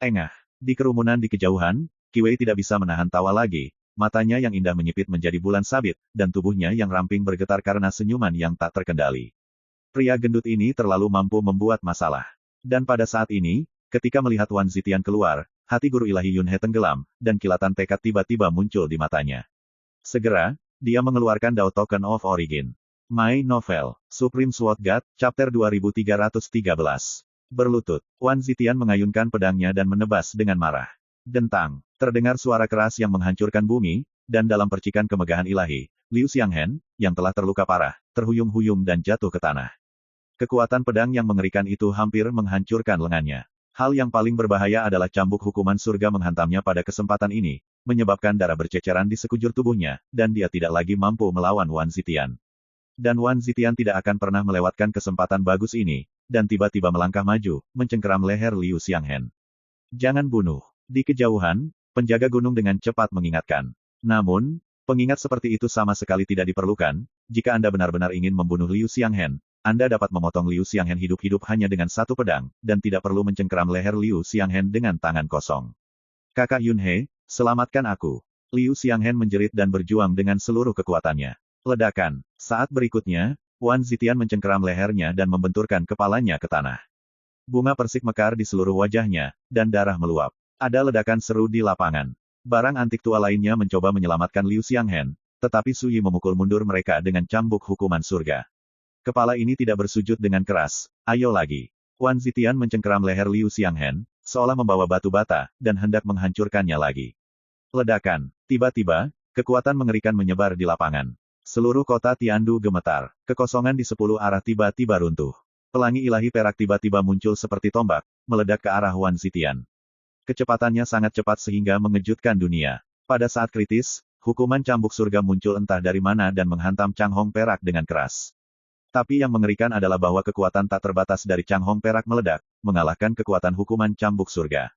Engah. Di kerumunan di kejauhan, Qi tidak bisa menahan tawa lagi, matanya yang indah menyipit menjadi bulan sabit, dan tubuhnya yang ramping bergetar karena senyuman yang tak terkendali. Pria gendut ini terlalu mampu membuat masalah. Dan pada saat ini, ketika melihat Wan Zitian keluar, hati guru ilahi Yunhe tenggelam, dan kilatan tekad tiba-tiba muncul di matanya. Segera, dia mengeluarkan Dao Token of Origin. My Novel, Supreme Sword God, Chapter 2313. Berlutut, Wan Zitian mengayunkan pedangnya dan menebas dengan marah. Dentang, terdengar suara keras yang menghancurkan bumi, dan dalam percikan kemegahan ilahi, Liu Xianghen, yang telah terluka parah, terhuyung-huyung dan jatuh ke tanah. Kekuatan pedang yang mengerikan itu hampir menghancurkan lengannya. Hal yang paling berbahaya adalah cambuk hukuman surga menghantamnya pada kesempatan ini, menyebabkan darah berceceran di sekujur tubuhnya, dan dia tidak lagi mampu melawan Wan Zitian. Dan Wan Zitian tidak akan pernah melewatkan kesempatan bagus ini, dan tiba-tiba melangkah maju, mencengkeram leher Liu Xianghen. Jangan bunuh. Di kejauhan, penjaga gunung dengan cepat mengingatkan. Namun, pengingat seperti itu sama sekali tidak diperlukan, jika Anda benar-benar ingin membunuh Liu Xianghen, Anda dapat memotong Liu Xianghen hidup-hidup hanya dengan satu pedang, dan tidak perlu mencengkeram leher Liu Xianghen dengan tangan kosong. Kakak Yunhe, selamatkan aku. Liu Xianghen menjerit dan berjuang dengan seluruh kekuatannya. Ledakan. Saat berikutnya, Wan Zitian mencengkeram lehernya dan membenturkan kepalanya ke tanah. Bunga persik mekar di seluruh wajahnya, dan darah meluap. Ada ledakan seru di lapangan. Barang antik tua lainnya mencoba menyelamatkan Liu Xianghen, tetapi Suyi memukul mundur mereka dengan cambuk hukuman surga. Kepala ini tidak bersujud dengan keras, Ayo lagi. Wan Zitian mencengkeram leher Liu Xianghen, seolah membawa batu bata, dan hendak menghancurkannya lagi. Ledakan. Tiba-tiba, kekuatan mengerikan menyebar di lapangan. Seluruh kota Tiandu gemetar. Kekosongan di 10 arah tiba-tiba runtuh. Pelangi ilahi perak tiba-tiba muncul seperti tombak, meledak ke arah Wan Zitian. Kecepatannya sangat cepat sehingga mengejutkan dunia. Pada saat kritis, hukuman cambuk surga muncul entah dari mana dan menghantam Chang Hong perak dengan keras. Tapi yang mengerikan adalah bahwa kekuatan tak terbatas dari Chang Hong perak meledak, mengalahkan kekuatan hukuman cambuk surga.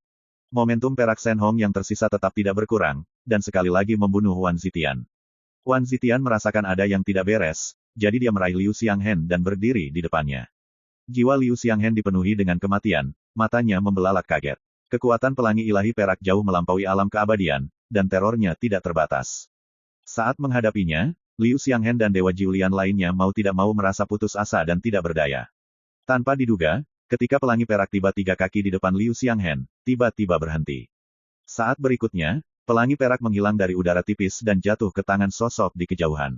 Momentum perak Shen Hong yang tersisa tetap tidak berkurang, dan sekali lagi membunuh Wan Zitian. Wan Zitian merasakan ada yang tidak beres, jadi dia meraih Liu Xianghen dan berdiri di depannya. Jiwa Liu Xianghen dipenuhi dengan kematian, matanya membelalak kaget. Kekuatan pelangi ilahi perak jauh melampaui alam keabadian, dan terornya tidak terbatas. Saat menghadapinya, Liu Xianghen dan Dewa Jiulian lainnya mau tidak mau merasa putus asa dan tidak berdaya. Tanpa diduga, ketika pelangi perak tiba 3 kaki di depan Liu Xianghen, tiba-tiba berhenti. Saat berikutnya, pelangi perak menghilang dari udara tipis dan jatuh ke tangan sosok di kejauhan.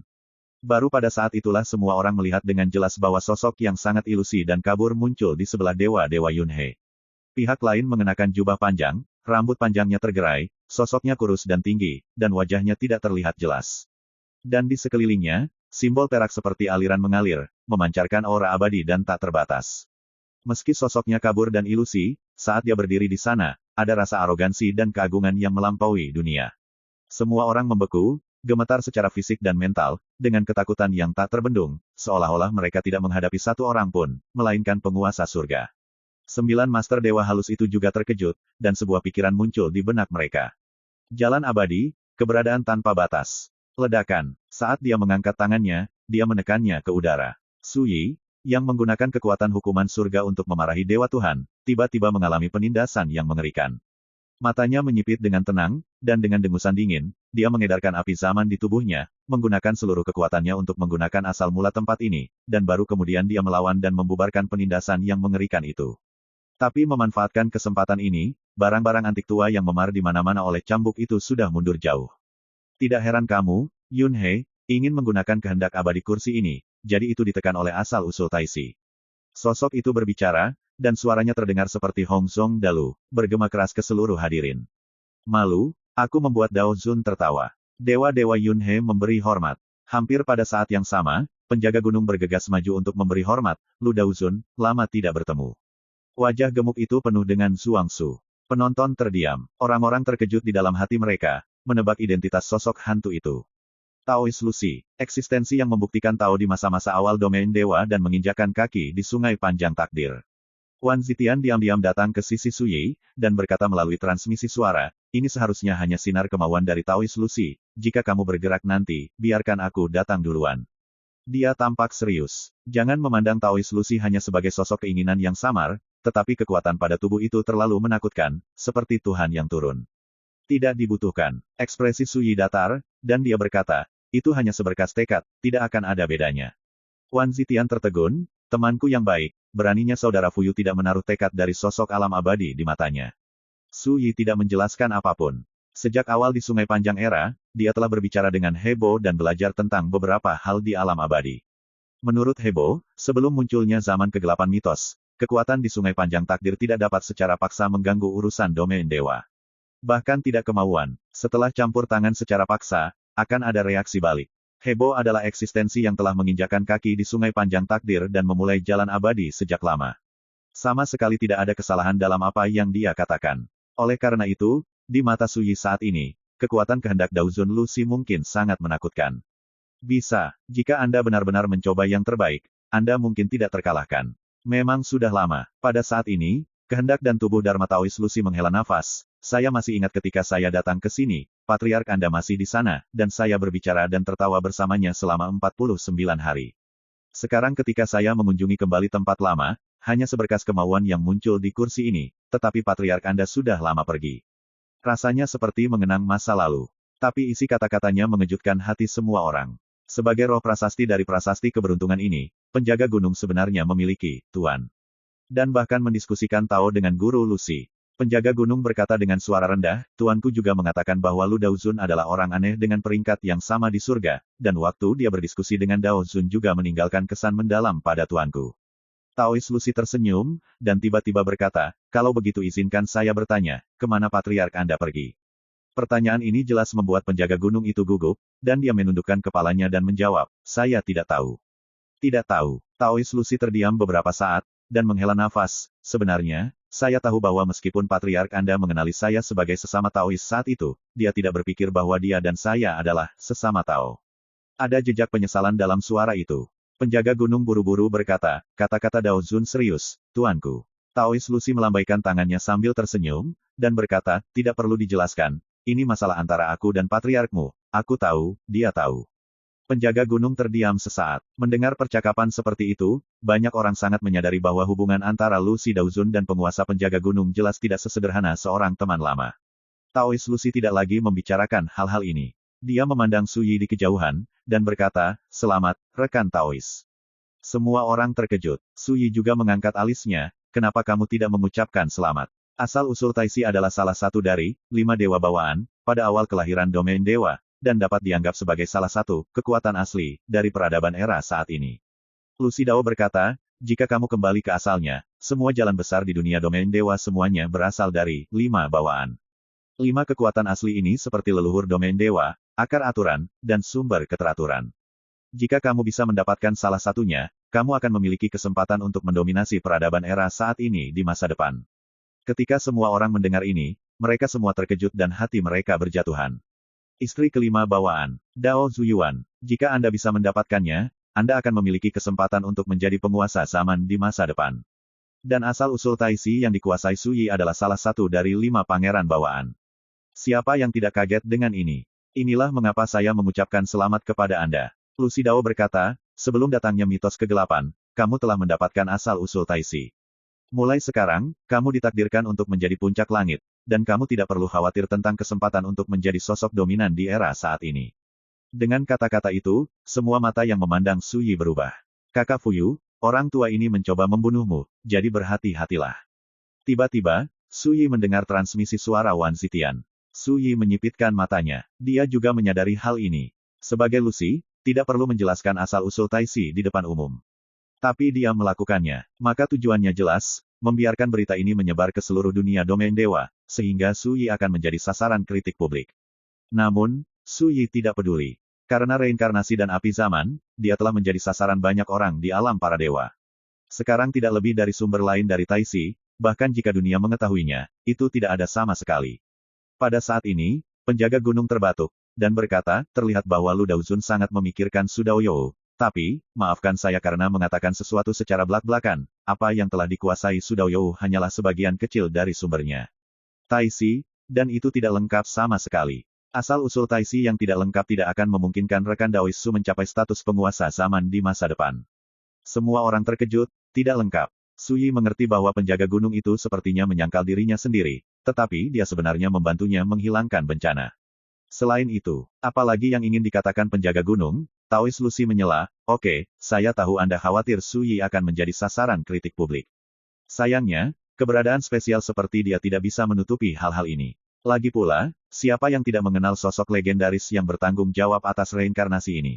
Baru pada saat itulah semua orang melihat dengan jelas bahwa sosok yang sangat ilusi dan kabur muncul di sebelah Dewa-Dewa Yunhe. Pihak lain mengenakan jubah panjang, rambut panjangnya tergerai, sosoknya kurus dan tinggi, dan wajahnya tidak terlihat jelas. Dan di sekelilingnya, simbol perak seperti aliran mengalir, memancarkan aura abadi dan tak terbatas. Meski sosoknya kabur dan ilusi, saat dia berdiri di sana, ada rasa arogansi dan keagungan yang melampaui dunia. Semua orang membeku, gemetar secara fisik dan mental, dengan ketakutan yang tak terbendung, seolah-olah mereka tidak menghadapi satu orang pun, melainkan penguasa surga. 9 Master Dewa Halus itu juga terkejut, dan sebuah pikiran muncul di benak mereka. Jalan abadi, keberadaan tanpa batas. Ledakan. Saat dia mengangkat tangannya, dia menekannya ke udara. Su Yi, yang menggunakan kekuatan hukuman surga untuk memarahi Dewa Tuhan, tiba-tiba mengalami penindasan yang mengerikan. Matanya menyipit dengan tenang, dan dengan dengusan dingin, dia mengedarkan api zaman di tubuhnya, menggunakan seluruh kekuatannya untuk menggunakan asal mula tempat ini, dan baru kemudian dia melawan dan membubarkan penindasan yang mengerikan itu. Tapi memanfaatkan kesempatan ini, barang-barang antik tua yang memar di mana-mana oleh cambuk itu sudah mundur jauh. Tidak heran kamu, Yun He, ingin menggunakan kehendak abadi kursi ini, jadi itu ditekan oleh asal-usul Taisi. Sosok itu berbicara, dan suaranya terdengar seperti Hong Zong Dalu, bergema keras ke seluruh hadirin. Malu, aku membuat Dao Zun tertawa. Dewa-dewa Yun He memberi hormat. Hampir pada saat yang sama, penjaga gunung bergegas maju untuk memberi hormat, Lu Dao Zun, lama tidak bertemu. Wajah gemuk itu penuh dengan Zhuangsu. Penonton terdiam. Orang-orang terkejut di dalam hati mereka, menebak identitas sosok hantu itu. Taois Lucy, eksistensi yang membuktikan Tao di masa-masa awal domain dewa dan menginjakan kaki di sungai panjang takdir. Wan Zitian diam-diam datang ke sisi Su Yi, dan berkata melalui transmisi suara, ini seharusnya hanya sinar kemauan dari Taois Lucy, jika kamu bergerak nanti, biarkan aku datang duluan. Dia tampak serius. Jangan memandang Taois Lucy hanya sebagai sosok keinginan yang samar, tetapi kekuatan pada tubuh itu terlalu menakutkan, seperti Tuhan yang turun. Tidak dibutuhkan. Ekspresi Su Yi datar, dan dia berkata, itu hanya seberkas tekad, tidak akan ada bedanya. Wan Zitian tertegun, temanku yang baik, beraninya saudara Fuyu tidak menaruh tekad dari sosok alam abadi di matanya. Su Yi tidak menjelaskan apapun. Sejak awal di Sungai Panjang Era, dia telah berbicara dengan Hebo dan belajar tentang beberapa hal di alam abadi. Menurut Hebo, sebelum munculnya zaman kegelapan mitos, kekuatan di Sungai Panjang Takdir tidak dapat secara paksa mengganggu urusan domain dewa. Bahkan tidak kemauan, setelah campur tangan secara paksa, akan ada reaksi balik. Hebo adalah eksistensi yang telah menginjakan kaki di Sungai Panjang Takdir dan memulai jalan abadi sejak lama. Sama sekali tidak ada kesalahan dalam apa yang dia katakan. Oleh karena itu, di mata Su Yi saat ini, kekuatan kehendak Dao Zun Lucy mungkin sangat menakutkan. Bisa, jika Anda benar-benar mencoba yang terbaik, Anda mungkin tidak terkalahkan. Memang sudah lama. Pada saat ini, kehendak dan tubuh Dharma Taois Lucy menghela nafas. Saya masih ingat ketika saya datang ke sini, Patriark Anda masih di sana, dan saya berbicara dan tertawa bersamanya selama 49 hari. Sekarang ketika saya mengunjungi kembali tempat lama, hanya seberkas kemauan yang muncul di kursi ini, tetapi Patriark Anda sudah lama pergi. Rasanya seperti mengenang masa lalu. Tapi isi kata-katanya mengejutkan hati semua orang. Sebagai roh prasasti dari prasasti keberuntungan ini, penjaga gunung sebenarnya memiliki Tuan. Dan bahkan mendiskusikan Tao dengan Guru Lucy. Penjaga gunung berkata dengan suara rendah, Tuanku juga mengatakan bahwa Lu Dao Zun adalah orang aneh dengan peringkat yang sama di surga, dan waktu dia berdiskusi dengan Dao Zun juga meninggalkan kesan mendalam pada Tuanku. Taois Lucy tersenyum, dan tiba-tiba berkata, kalau begitu izinkan saya bertanya, kemana Patriark Anda pergi? Pertanyaan ini jelas membuat penjaga gunung itu gugup, dan dia menundukkan kepalanya dan menjawab, saya tidak tahu. Tidak tahu. Taois Lucy terdiam beberapa saat, dan menghela nafas, sebenarnya, saya tahu bahwa meskipun Patriark Anda mengenali saya sebagai sesama Taois saat itu, dia tidak berpikir bahwa dia dan saya adalah sesama Tao. Ada jejak penyesalan dalam suara itu. Penjaga gunung buru-buru berkata, kata-kata Dao Zun serius, tuanku. Taois Lucy melambaikan tangannya sambil tersenyum, dan berkata, tidak perlu dijelaskan, ini masalah antara aku dan patriarkmu, aku tahu, dia tahu. Penjaga gunung terdiam sesaat. Mendengar percakapan seperti itu, banyak orang sangat menyadari bahwa hubungan antara Lucy Daozun dan penguasa penjaga gunung jelas tidak sesederhana seorang teman lama. Taois Lucy tidak lagi membicarakan hal-hal ini. Dia memandang Su Yi di kejauhan, dan berkata, selamat, rekan Taois. Semua orang terkejut. Su Yi juga mengangkat alisnya, kenapa kamu tidak mengucapkan selamat? Asal-usul Taisi adalah salah satu dari 5 dewa bawaan, pada awal kelahiran domain dewa, dan dapat dianggap sebagai salah satu kekuatan asli dari peradaban era saat ini. Lucy Dao berkata, jika kamu kembali ke asalnya, semua jalan besar di dunia domain dewa semuanya berasal dari 5 bawaan. 5 kekuatan asli ini seperti leluhur domain dewa, akar aturan, dan sumber keteraturan. Jika kamu bisa mendapatkan salah satunya, kamu akan memiliki kesempatan untuk mendominasi peradaban era saat ini di masa depan. Ketika semua orang mendengar ini, mereka semua terkejut dan hati mereka berjatuhan. Istri kelima bawaan, Dao Zuyuan. Jika Anda bisa mendapatkannya, Anda akan memiliki kesempatan untuk menjadi penguasa zaman di masa depan. Dan asal-usul Taisi yang dikuasai Su Yi adalah salah satu dari 5 pangeran bawaan. Siapa yang tidak kaget dengan ini? Inilah mengapa saya mengucapkan selamat kepada Anda. Lucy Dao berkata, sebelum datangnya mitos kegelapan, kamu telah mendapatkan asal-usul Taisi. Mulai sekarang, kamu ditakdirkan untuk menjadi puncak langit, dan kamu tidak perlu khawatir tentang kesempatan untuk menjadi sosok dominan di era saat ini. Dengan kata-kata itu, semua mata yang memandang Su Yi berubah. Kakak Fuyu, orang tua ini mencoba membunuhmu, jadi berhati-hatilah. Tiba-tiba, Su Yi mendengar transmisi suara Wan Zitian. Su Yi menyipitkan matanya. Dia juga menyadari hal ini. Sebagai Lucy, tidak perlu menjelaskan asal-usul Taisi di depan umum. Tapi dia melakukannya. Maka tujuannya jelas, membiarkan berita ini menyebar ke seluruh dunia domain dewa, sehingga Su Yi akan menjadi sasaran kritik publik. Namun, Su Yi tidak peduli. Karena reinkarnasi dan api zaman, dia telah menjadi sasaran banyak orang di alam para dewa. Sekarang tidak lebih dari sumber lain dari Taisi, bahkan jika dunia mengetahuinya, itu tidak ada sama sekali. Pada saat ini, penjaga gunung terbatuk, dan berkata, terlihat bahwa Lu Daozun sangat memikirkan Su Daoyou. Tapi, maafkan saya karena mengatakan sesuatu secara belak-belakan, apa yang telah dikuasai Su Daoyou hanyalah sebagian kecil dari sumbernya. Taisi, dan itu tidak lengkap sama sekali. Asal-usul Taisi yang tidak lengkap tidak akan memungkinkan rekan Daois Su mencapai status penguasa zaman di masa depan. Semua orang terkejut, tidak lengkap. Su Yi mengerti bahwa penjaga gunung itu sepertinya menyangkal dirinya sendiri, tetapi dia sebenarnya membantunya menghilangkan bencana. Selain itu, apalagi yang ingin dikatakan penjaga gunung? Taois Lucy menyela, oke, saya tahu Anda khawatir Su Yi akan menjadi sasaran kritik publik. Sayangnya, keberadaan spesial seperti dia tidak bisa menutupi hal-hal ini. Lagi pula, siapa yang tidak mengenal sosok legendaris yang bertanggung jawab atas reinkarnasi ini?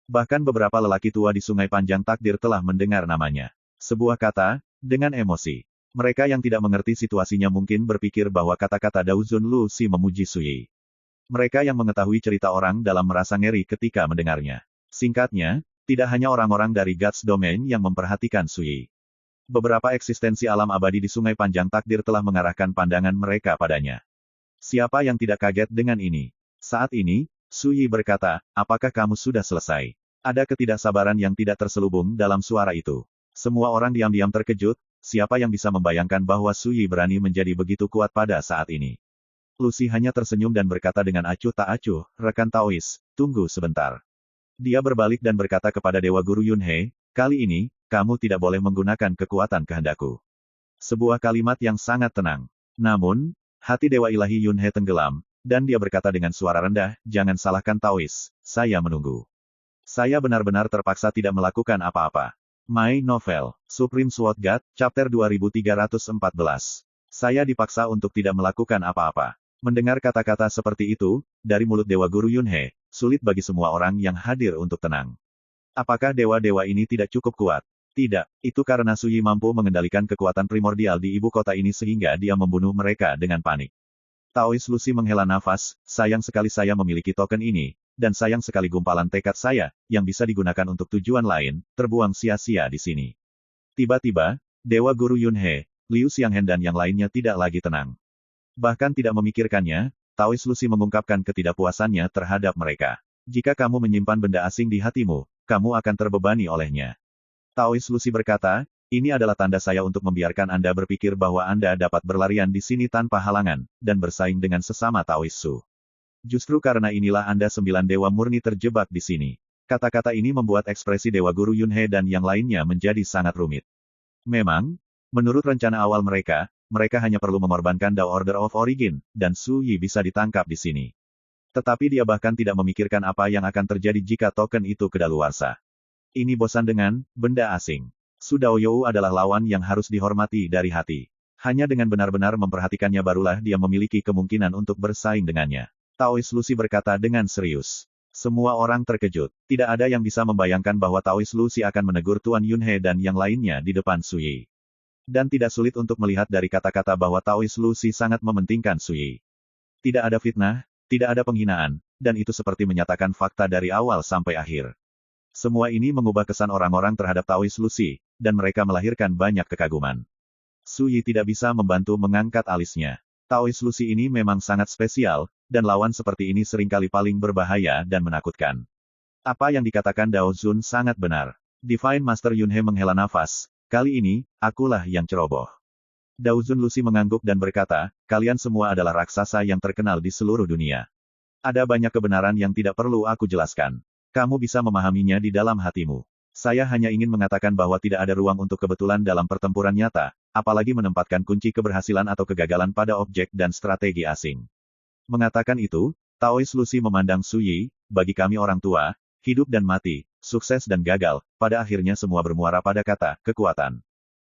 Bahkan beberapa lelaki tua di Sungai Panjang Takdir telah mendengar namanya. Sebuah kata, dengan emosi. Mereka yang tidak mengerti situasinya mungkin berpikir bahwa kata-kata Daozun Lucy memuji Su Yi. Mereka yang mengetahui cerita orang dalam merasa ngeri ketika mendengarnya. Singkatnya, tidak hanya orang-orang dari Gods Domain yang memperhatikan Su Yi. Beberapa eksistensi alam abadi di Sungai Panjang Takdir telah mengarahkan pandangan mereka padanya. Siapa yang tidak kaget dengan ini? Saat ini, Su Yi berkata, apakah kamu sudah selesai? Ada ketidaksabaran yang tidak terselubung dalam suara itu. Semua orang diam-diam terkejut, siapa yang bisa membayangkan bahwa Su Yi berani menjadi begitu kuat pada saat ini. Lucy hanya tersenyum dan berkata dengan acuh tak acuh, rekan Taois, tunggu sebentar. Dia berbalik dan berkata kepada Dewa Guru Yunhe, kali ini, kamu tidak boleh menggunakan kekuatan kehendakku. Sebuah kalimat yang sangat tenang. Namun, hati Dewa Ilahi Yunhe tenggelam, dan dia berkata dengan suara rendah, jangan salahkan Taois, saya menunggu. Saya benar-benar terpaksa tidak melakukan apa-apa. My Novel, Supreme Sword God, Chapter 2314. Saya dipaksa untuk tidak melakukan apa-apa. Mendengar kata-kata seperti itu, dari mulut Dewa Guru Yunhe, sulit bagi semua orang yang hadir untuk tenang. Apakah dewa-dewa ini tidak cukup kuat? Tidak, itu karena Suyi mampu mengendalikan kekuatan primordial di ibu kota ini sehingga dia membunuh mereka dengan panik. Taois Lucy menghela nafas, sayang sekali saya memiliki token ini, dan sayang sekali gumpalan tekad saya, yang bisa digunakan untuk tujuan lain, terbuang sia-sia di sini. Tiba-tiba, Dewa Guru Yunhe, Liu Xianghen dan yang lainnya tidak lagi tenang. Bahkan tidak memikirkannya, Taois Lucy mengungkapkan ketidakpuasannya terhadap mereka. Jika kamu menyimpan benda asing di hatimu, kamu akan terbebani olehnya. Taois Lucy berkata, ini adalah tanda saya untuk membiarkan Anda berpikir bahwa Anda dapat berlarian di sini tanpa halangan, dan bersaing dengan sesama Taois Su. Justru karena inilah Anda 9 dewa murni terjebak di sini. Kata-kata ini membuat ekspresi Dewa Guru Yunhe dan yang lainnya menjadi sangat rumit. Memang, menurut rencana awal mereka hanya perlu mengorbankan Dao Order of Origin, dan Su Yi bisa ditangkap di sini. Tetapi dia bahkan tidak memikirkan apa yang akan terjadi jika token itu kedaluarsa. Ini bosan dengan benda asing. Su Daoyou adalah lawan yang harus dihormati dari hati. Hanya dengan benar-benar memperhatikannya barulah dia memiliki kemungkinan untuk bersaing dengannya. Taois Lucy berkata dengan serius. Semua orang terkejut. Tidak ada yang bisa membayangkan bahwa Taois Lucy akan menegur Tuan Yunhe dan yang lainnya di depan Su Yi. Dan tidak sulit untuk melihat dari kata-kata bahwa Taois Lucy sangat mementingkan Su Yi. Tidak ada fitnah, tidak ada penghinaan, dan itu seperti menyatakan fakta dari awal sampai akhir. Semua ini mengubah kesan orang-orang terhadap Taois Lucy, dan mereka melahirkan banyak kekaguman. Su Yi tidak bisa membantu mengangkat alisnya. Taois Lucy ini memang sangat spesial, dan lawan seperti ini seringkali paling berbahaya dan menakutkan. Apa yang dikatakan Dao Zun sangat benar. Divine Master Yunhe menghela nafas, kali ini, akulah yang ceroboh. Dao Zun Lucy mengangguk dan berkata, kalian semua adalah raksasa yang terkenal di seluruh dunia. Ada banyak kebenaran yang tidak perlu aku jelaskan. Kamu bisa memahaminya di dalam hatimu. Saya hanya ingin mengatakan bahwa tidak ada ruang untuk kebetulan dalam pertempuran nyata, apalagi menempatkan kunci keberhasilan atau kegagalan pada objek dan strategi asing. Mengatakan itu, Taois Lucy memandang Su Yi, bagi kami orang tua, hidup dan mati, sukses dan gagal, pada akhirnya semua bermuara pada kata, kekuatan.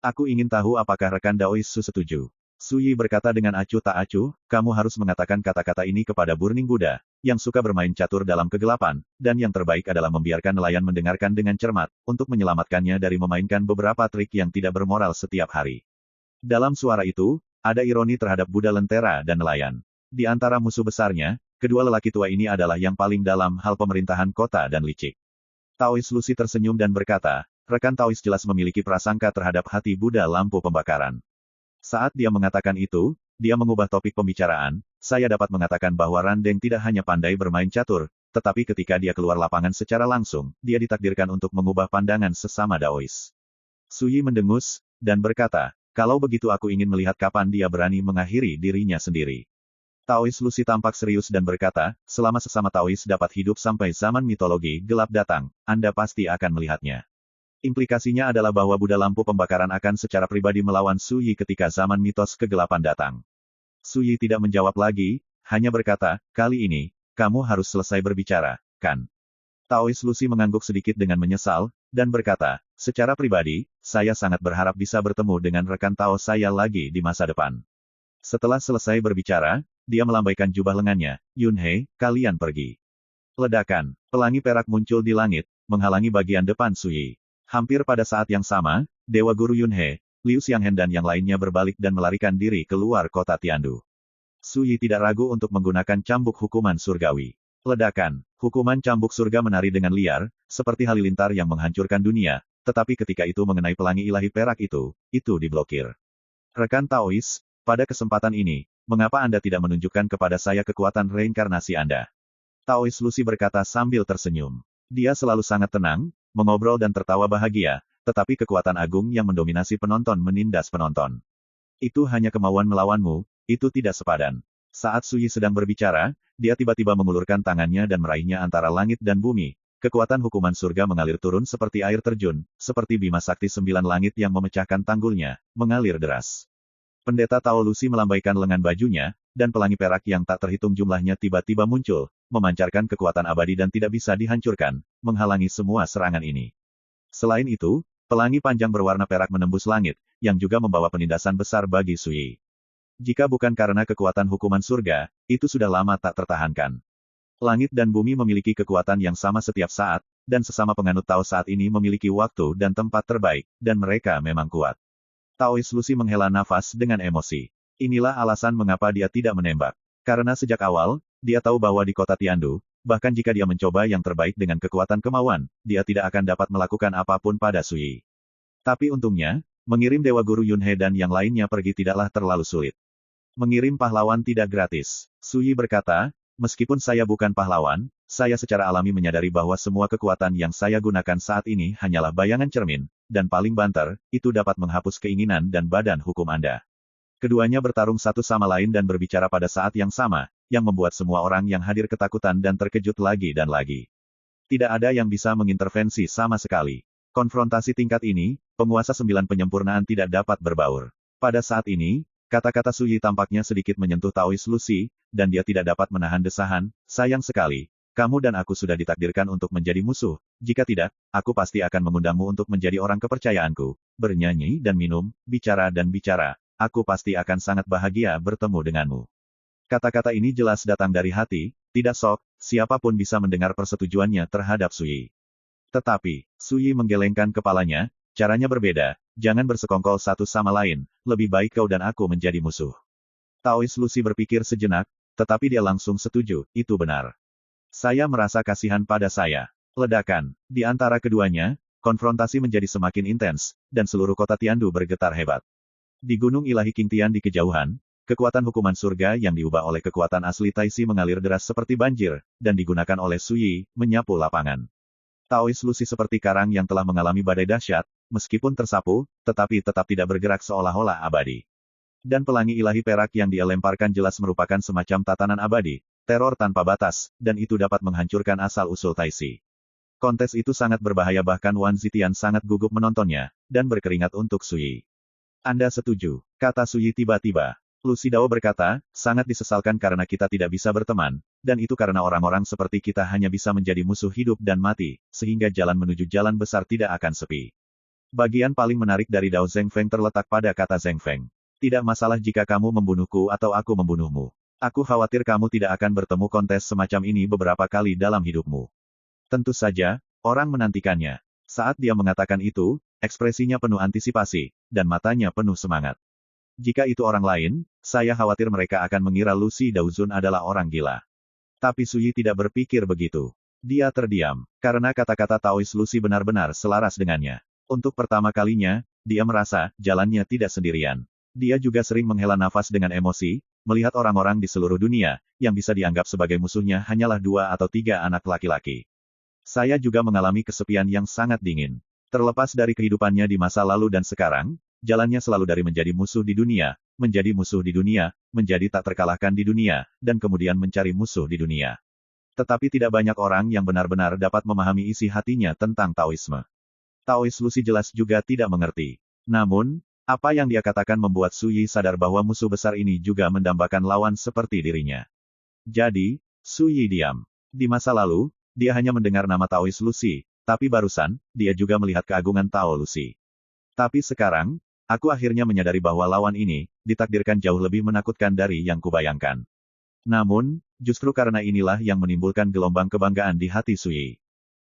Aku ingin tahu apakah rekan Daois Su setuju. Su Yi berkata dengan acuh tak acuh, kamu harus mengatakan kata-kata ini kepada Burning Buddha, yang suka bermain catur dalam kegelapan, dan yang terbaik adalah membiarkan nelayan mendengarkan dengan cermat, untuk menyelamatkannya dari memainkan beberapa trik yang tidak bermoral setiap hari. Dalam suara itu, ada ironi terhadap Buddha Lentera dan nelayan. Di antara musuh besarnya, kedua lelaki tua ini adalah yang paling dalam hal pemerintahan kota dan licik. Taois Lucy tersenyum dan berkata, rekan Taois jelas memiliki prasangka terhadap hati Buddha lampu pembakaran. Saat dia mengatakan itu, dia mengubah topik pembicaraan, saya dapat mengatakan bahwa Randeng tidak hanya pandai bermain catur, tetapi ketika dia keluar lapangan secara langsung, dia ditakdirkan untuk mengubah pandangan sesama Daois. Su Yi mendengus, dan berkata, kalau begitu aku ingin melihat kapan dia berani mengakhiri dirinya sendiri. Taois Lucy tampak serius dan berkata, selama sesama Taois dapat hidup sampai zaman mitologi gelap datang, Anda pasti akan melihatnya. Implikasinya adalah bahwa Buddha lampu pembakaran akan secara pribadi melawan Su Yi ketika zaman mitos kegelapan datang. Su Yi tidak menjawab lagi, hanya berkata, kali ini, kamu harus selesai berbicara, kan? Taois Lucy mengangguk sedikit dengan menyesal, dan berkata, secara pribadi, saya sangat berharap bisa bertemu dengan rekan Tao saya lagi di masa depan. Setelah selesai berbicara, dia melambaikan jubah lengannya, Yunhe, kalian pergi. Ledakan, pelangi perak muncul di langit, menghalangi bagian depan Su Yi. Hampir pada saat yang sama, Dewa Guru Yunhe, Liu Xianghen dan yang lainnya berbalik dan melarikan diri keluar kota Tiandu. Su Yi tidak ragu untuk menggunakan cambuk hukuman surgawi. Ledakan, hukuman cambuk surga menari dengan liar, seperti halilintar yang menghancurkan dunia, tetapi ketika itu mengenai pelangi ilahi perak itu diblokir. Rekan Taois, pada kesempatan ini, mengapa Anda tidak menunjukkan kepada saya kekuatan reinkarnasi Anda? Taois Lucy berkata sambil tersenyum. Dia selalu sangat tenang, mengobrol dan tertawa bahagia, tetapi kekuatan agung yang mendominasi penonton menindas penonton. Itu hanya kemauan melawanmu, itu tidak sepadan. Saat Su Yi sedang berbicara, dia tiba-tiba mengulurkan tangannya dan meraihnya antara langit dan bumi. Kekuatan hukuman surga mengalir turun seperti air terjun, seperti Bima Sakti 9 langit yang memecahkan tanggulnya, mengalir deras. Pendeta Tao Lucy melambaikan lengan bajunya, dan pelangi perak yang tak terhitung jumlahnya tiba-tiba muncul, memancarkan kekuatan abadi dan tidak bisa dihancurkan, menghalangi semua serangan ini. Selain itu, pelangi panjang berwarna perak menembus langit, yang juga membawa penindasan besar bagi Su Yi. Jika bukan karena kekuatan hukuman surga, itu sudah lama tak tertahankan. Langit dan bumi memiliki kekuatan yang sama setiap saat, dan sesama penganut Tao saat ini memiliki waktu dan tempat terbaik, dan mereka memang kuat. Taois Lucy menghela nafas dengan emosi. Inilah alasan mengapa dia tidak menembak. Karena sejak awal, dia tahu bahwa di kota Tiandu, bahkan jika dia mencoba yang terbaik dengan kekuatan kemauan, dia tidak akan dapat melakukan apapun pada Sui. Tapi untungnya, mengirim Dewa Guru Yunhe dan yang lainnya pergi tidaklah terlalu sulit. Mengirim pahlawan tidak gratis. Sui berkata, meskipun saya bukan pahlawan, saya secara alami menyadari bahwa semua kekuatan yang saya gunakan saat ini hanyalah bayangan cermin, dan paling banter, itu dapat menghapus keinginan dan badan hukum Anda. Keduanya bertarung satu sama lain dan berbicara pada saat yang sama, yang membuat semua orang yang hadir ketakutan dan terkejut lagi dan lagi. Tidak ada yang bisa mengintervensi sama sekali. Konfrontasi tingkat ini, penguasa 9 penyempurnaan tidak dapat berbaur. Pada saat ini, kata-kata Sui tampaknya sedikit menyentuh Taois Lucy, dan dia tidak dapat menahan desahan, sayang sekali. Kamu dan aku sudah ditakdirkan untuk menjadi musuh, jika tidak, aku pasti akan mengundangmu untuk menjadi orang kepercayaanku, bernyanyi dan minum, bicara dan bicara. Aku pasti akan sangat bahagia bertemu denganmu. Kata-kata ini jelas datang dari hati, tidak sok, siapapun bisa mendengar persetujuannya terhadap Sui. Tetapi, Sui menggelengkan kepalanya, caranya berbeda, jangan bersekongkol satu sama lain, lebih baik kau dan aku menjadi musuh. Taois Lucy berpikir sejenak, tetapi dia langsung setuju, itu benar. Saya merasa kasihan pada saya. Ledakan. Di antara keduanya, konfrontasi menjadi semakin intens, dan seluruh kota Tiandu bergetar hebat. Di Gunung Ilahi Qingtian di kejauhan, kekuatan hukuman surga yang diubah oleh kekuatan asli Taisi mengalir deras seperti banjir, dan digunakan oleh Sui, menyapu lapangan. Taois Lucy seperti karang yang telah mengalami badai dahsyat, meskipun tersapu, tetapi tetap tidak bergerak seolah-olah abadi. Dan pelangi ilahi perak yang dia lemparkan jelas merupakan semacam tatanan abadi, teror tanpa batas, dan itu dapat menghancurkan asal-usul Taisi. Kontes itu sangat berbahaya bahkan Wan Zitian sangat gugup menontonnya, dan berkeringat untuk Sui. Anda setuju, kata Sui tiba-tiba. Lucy Dao berkata, sangat disesalkan karena kita tidak bisa berteman, dan itu karena orang-orang seperti kita hanya bisa menjadi musuh hidup dan mati, sehingga jalan menuju jalan besar tidak akan sepi. Bagian paling menarik dari Dao Zhengfeng terletak pada kata Zhengfeng. Tidak masalah jika kamu membunuhku atau aku membunuhmu. Aku khawatir kamu tidak akan bertemu kontes semacam ini beberapa kali dalam hidupmu. Tentu saja, orang menantikannya. Saat dia mengatakan itu, ekspresinya penuh antisipasi, dan matanya penuh semangat. Jika itu orang lain, saya khawatir mereka akan mengira Lucy Daozun adalah orang gila. Tapi Sui tidak berpikir begitu. Dia terdiam, karena kata-kata Taois Lucy benar-benar selaras dengannya. Untuk pertama kalinya, dia merasa, jalannya tidak sendirian. Dia juga sering menghela nafas dengan emosi, melihat orang-orang di seluruh dunia, yang bisa dianggap sebagai musuhnya hanyalah 2 atau 3 anak laki-laki. Saya juga mengalami kesepian yang sangat dingin. Terlepas dari kehidupannya di masa lalu dan sekarang, jalannya selalu dari menjadi musuh di dunia, menjadi musuh di dunia, menjadi tak terkalahkan di dunia, dan kemudian mencari musuh di dunia. Tetapi tidak banyak orang yang benar-benar dapat memahami isi hatinya tentang Taoisme. Taois Lucy jelas juga tidak mengerti. Namun, apa yang dia katakan membuat Sui sadar bahwa musuh besar ini juga mendambakan lawan seperti dirinya. Jadi, Sui diam. Di masa lalu, dia hanya mendengar nama Taois Lucy, tapi barusan, dia juga melihat keagungan Tao Lucy. Tapi sekarang, aku akhirnya menyadari bahwa lawan ini, ditakdirkan jauh lebih menakutkan dari yang kubayangkan. Namun, justru karena inilah yang menimbulkan gelombang kebanggaan di hati Sui.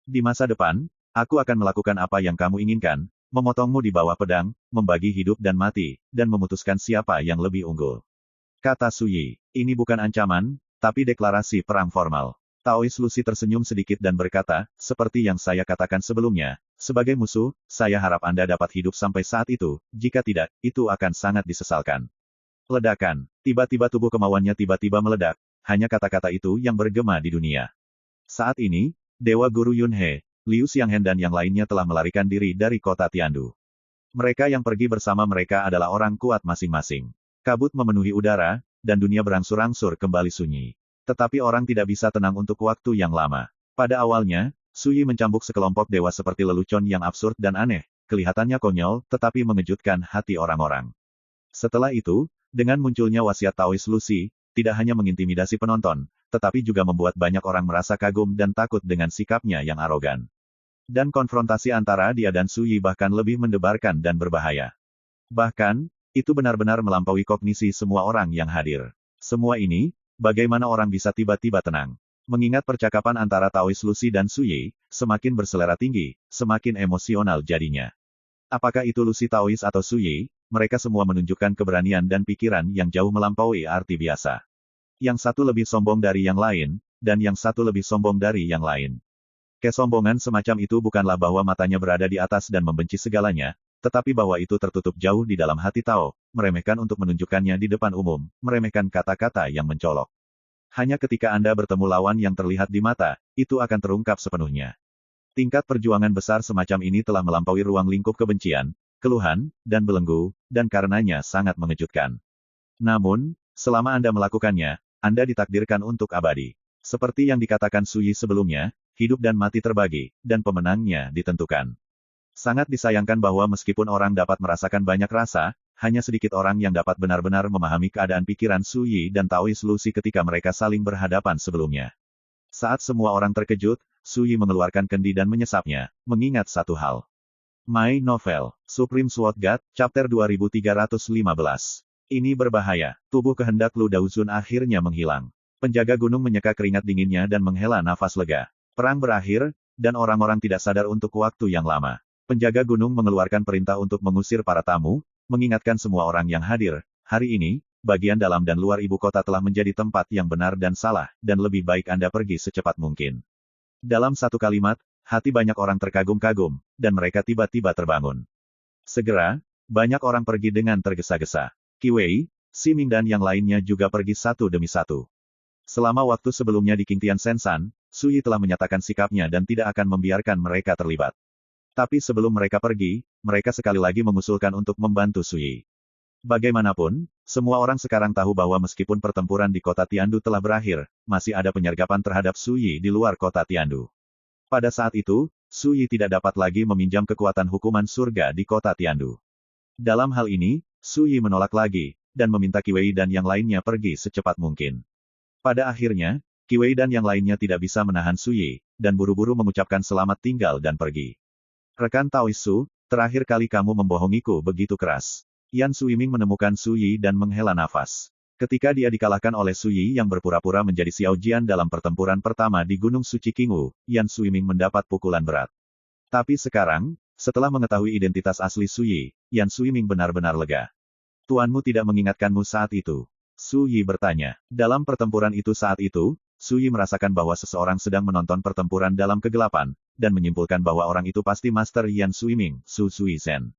Di masa depan, aku akan melakukan apa yang kamu inginkan, memotongmu di bawah pedang, membagi hidup dan mati, dan memutuskan siapa yang lebih unggul. Kata Sui, ini bukan ancaman, tapi deklarasi perang formal. Taois Lucy tersenyum sedikit dan berkata, seperti yang saya katakan sebelumnya, sebagai musuh, saya harap Anda dapat hidup sampai saat itu, jika tidak, itu akan sangat disesalkan. Ledakan. Tiba-tiba tubuh kemauannya tiba-tiba meledak, hanya kata-kata itu yang bergema di dunia. Saat ini, Dewa Guru Yunhe, Liu Xianghen dan yang lainnya telah melarikan diri dari kota Tiandu. Mereka yang pergi bersama mereka adalah orang kuat masing-masing. Kabut memenuhi udara, dan dunia berangsur-angsur kembali sunyi. Tetapi orang tidak bisa tenang untuk waktu yang lama. Pada awalnya, Sui mencambuk sekelompok dewa seperti lelucon yang absurd dan aneh, kelihatannya konyol, tetapi mengejutkan hati orang-orang. Setelah itu, dengan munculnya wasiat Taois Lucy, tidak hanya mengintimidasi penonton, tetapi juga membuat banyak orang merasa kagum dan takut dengan sikapnya yang arogan. Dan konfrontasi antara dia dan Sui bahkan lebih mendebarkan dan berbahaya. Bahkan, itu benar-benar melampaui kognisi semua orang yang hadir. Semua ini, bagaimana orang bisa tiba-tiba tenang? Mengingat percakapan antara Taois Lucy dan Suyi, semakin berselera tinggi, semakin emosional jadinya. Apakah itu Lucy Taois atau Suyi, mereka semua menunjukkan keberanian dan pikiran yang jauh melampaui arti biasa. Yang satu lebih sombong dari yang lain, dan yang satu lebih sombong dari yang lain. Kesombongan semacam itu bukanlah bahwa matanya berada di atas dan membenci segalanya, tetapi bahwa itu tertutup jauh di dalam hati Tao, meremehkan untuk menunjukkannya di depan umum, meremehkan kata-kata yang mencolok. Hanya ketika Anda bertemu lawan yang terlihat di mata, itu akan terungkap sepenuhnya. Tingkat perjuangan besar semacam ini telah melampaui ruang lingkup kebencian, keluhan, dan belenggu, dan karenanya sangat mengejutkan. Namun, selama Anda melakukannya, Anda ditakdirkan untuk abadi. Seperti yang dikatakan Suyi sebelumnya, hidup dan mati terbagi, dan pemenangnya ditentukan. Sangat disayangkan bahwa meskipun orang dapat merasakan banyak rasa, hanya sedikit orang yang dapat benar-benar memahami keadaan pikiran Suyi dan Taois Lucy ketika mereka saling berhadapan sebelumnya. Saat semua orang terkejut, Suyi mengeluarkan kendi dan menyesapnya, mengingat satu hal. My Novel, Supreme Sword God, Chapter 2315. Ini berbahaya, tubuh kehendak Lu Daozun akhirnya menghilang. Penjaga gunung menyeka keringat dinginnya dan menghela nafas lega. Perang berakhir, dan orang-orang tidak sadar untuk waktu yang lama. Penjaga gunung mengeluarkan perintah untuk mengusir para tamu, mengingatkan semua orang yang hadir, hari ini, bagian dalam dan luar ibu kota telah menjadi tempat yang benar dan salah, dan lebih baik Anda pergi secepat mungkin. Dalam satu kalimat, hati banyak orang terkagum-kagum, dan mereka tiba-tiba terbangun. Segera, banyak orang pergi dengan tergesa-gesa. Qi Wei, Xi Ming dan yang lainnya juga pergi satu demi satu. Selama waktu sebelumnya di Qingtian Sensan, Suyi telah menyatakan sikapnya dan tidak akan membiarkan mereka terlibat. Tapi sebelum mereka pergi, mereka sekali lagi mengusulkan untuk membantu Suyi. Bagaimanapun, semua orang sekarang tahu bahwa meskipun pertempuran di kota Tiandu telah berakhir, masih ada penyergapan terhadap Suyi di luar kota Tiandu. Pada saat itu, Suyi tidak dapat lagi meminjam kekuatan hukuman surga di kota Tiandu. Dalam hal ini, Suyi menolak lagi, dan meminta Qi Wei dan yang lainnya pergi secepat mungkin. Pada akhirnya, Qi Wei dan yang lainnya tidak bisa menahan Suyi, dan buru-buru mengucapkan selamat tinggal dan pergi. Rekan Taois Su, terakhir kali kamu membohongiku begitu keras. Yan Suiming menemukan Suyi dan menghela nafas. Ketika dia dikalahkan oleh Suyi yang berpura-pura menjadi Xiao Jian dalam pertempuran pertama di Gunung Suci Qingwu, Yan Suiming mendapat pukulan berat. Tapi sekarang, setelah mengetahui identitas asli Suyi, Yan Suiming benar-benar lega. Tuanmu tidak mengingatkanmu saat itu? Suyi bertanya. Dalam pertempuran itu saat itu, Suyi merasakan bahwa seseorang sedang menonton pertempuran dalam kegelapan, dan menyimpulkan bahwa orang itu pasti Master Yan Suiming, Su Suizhen.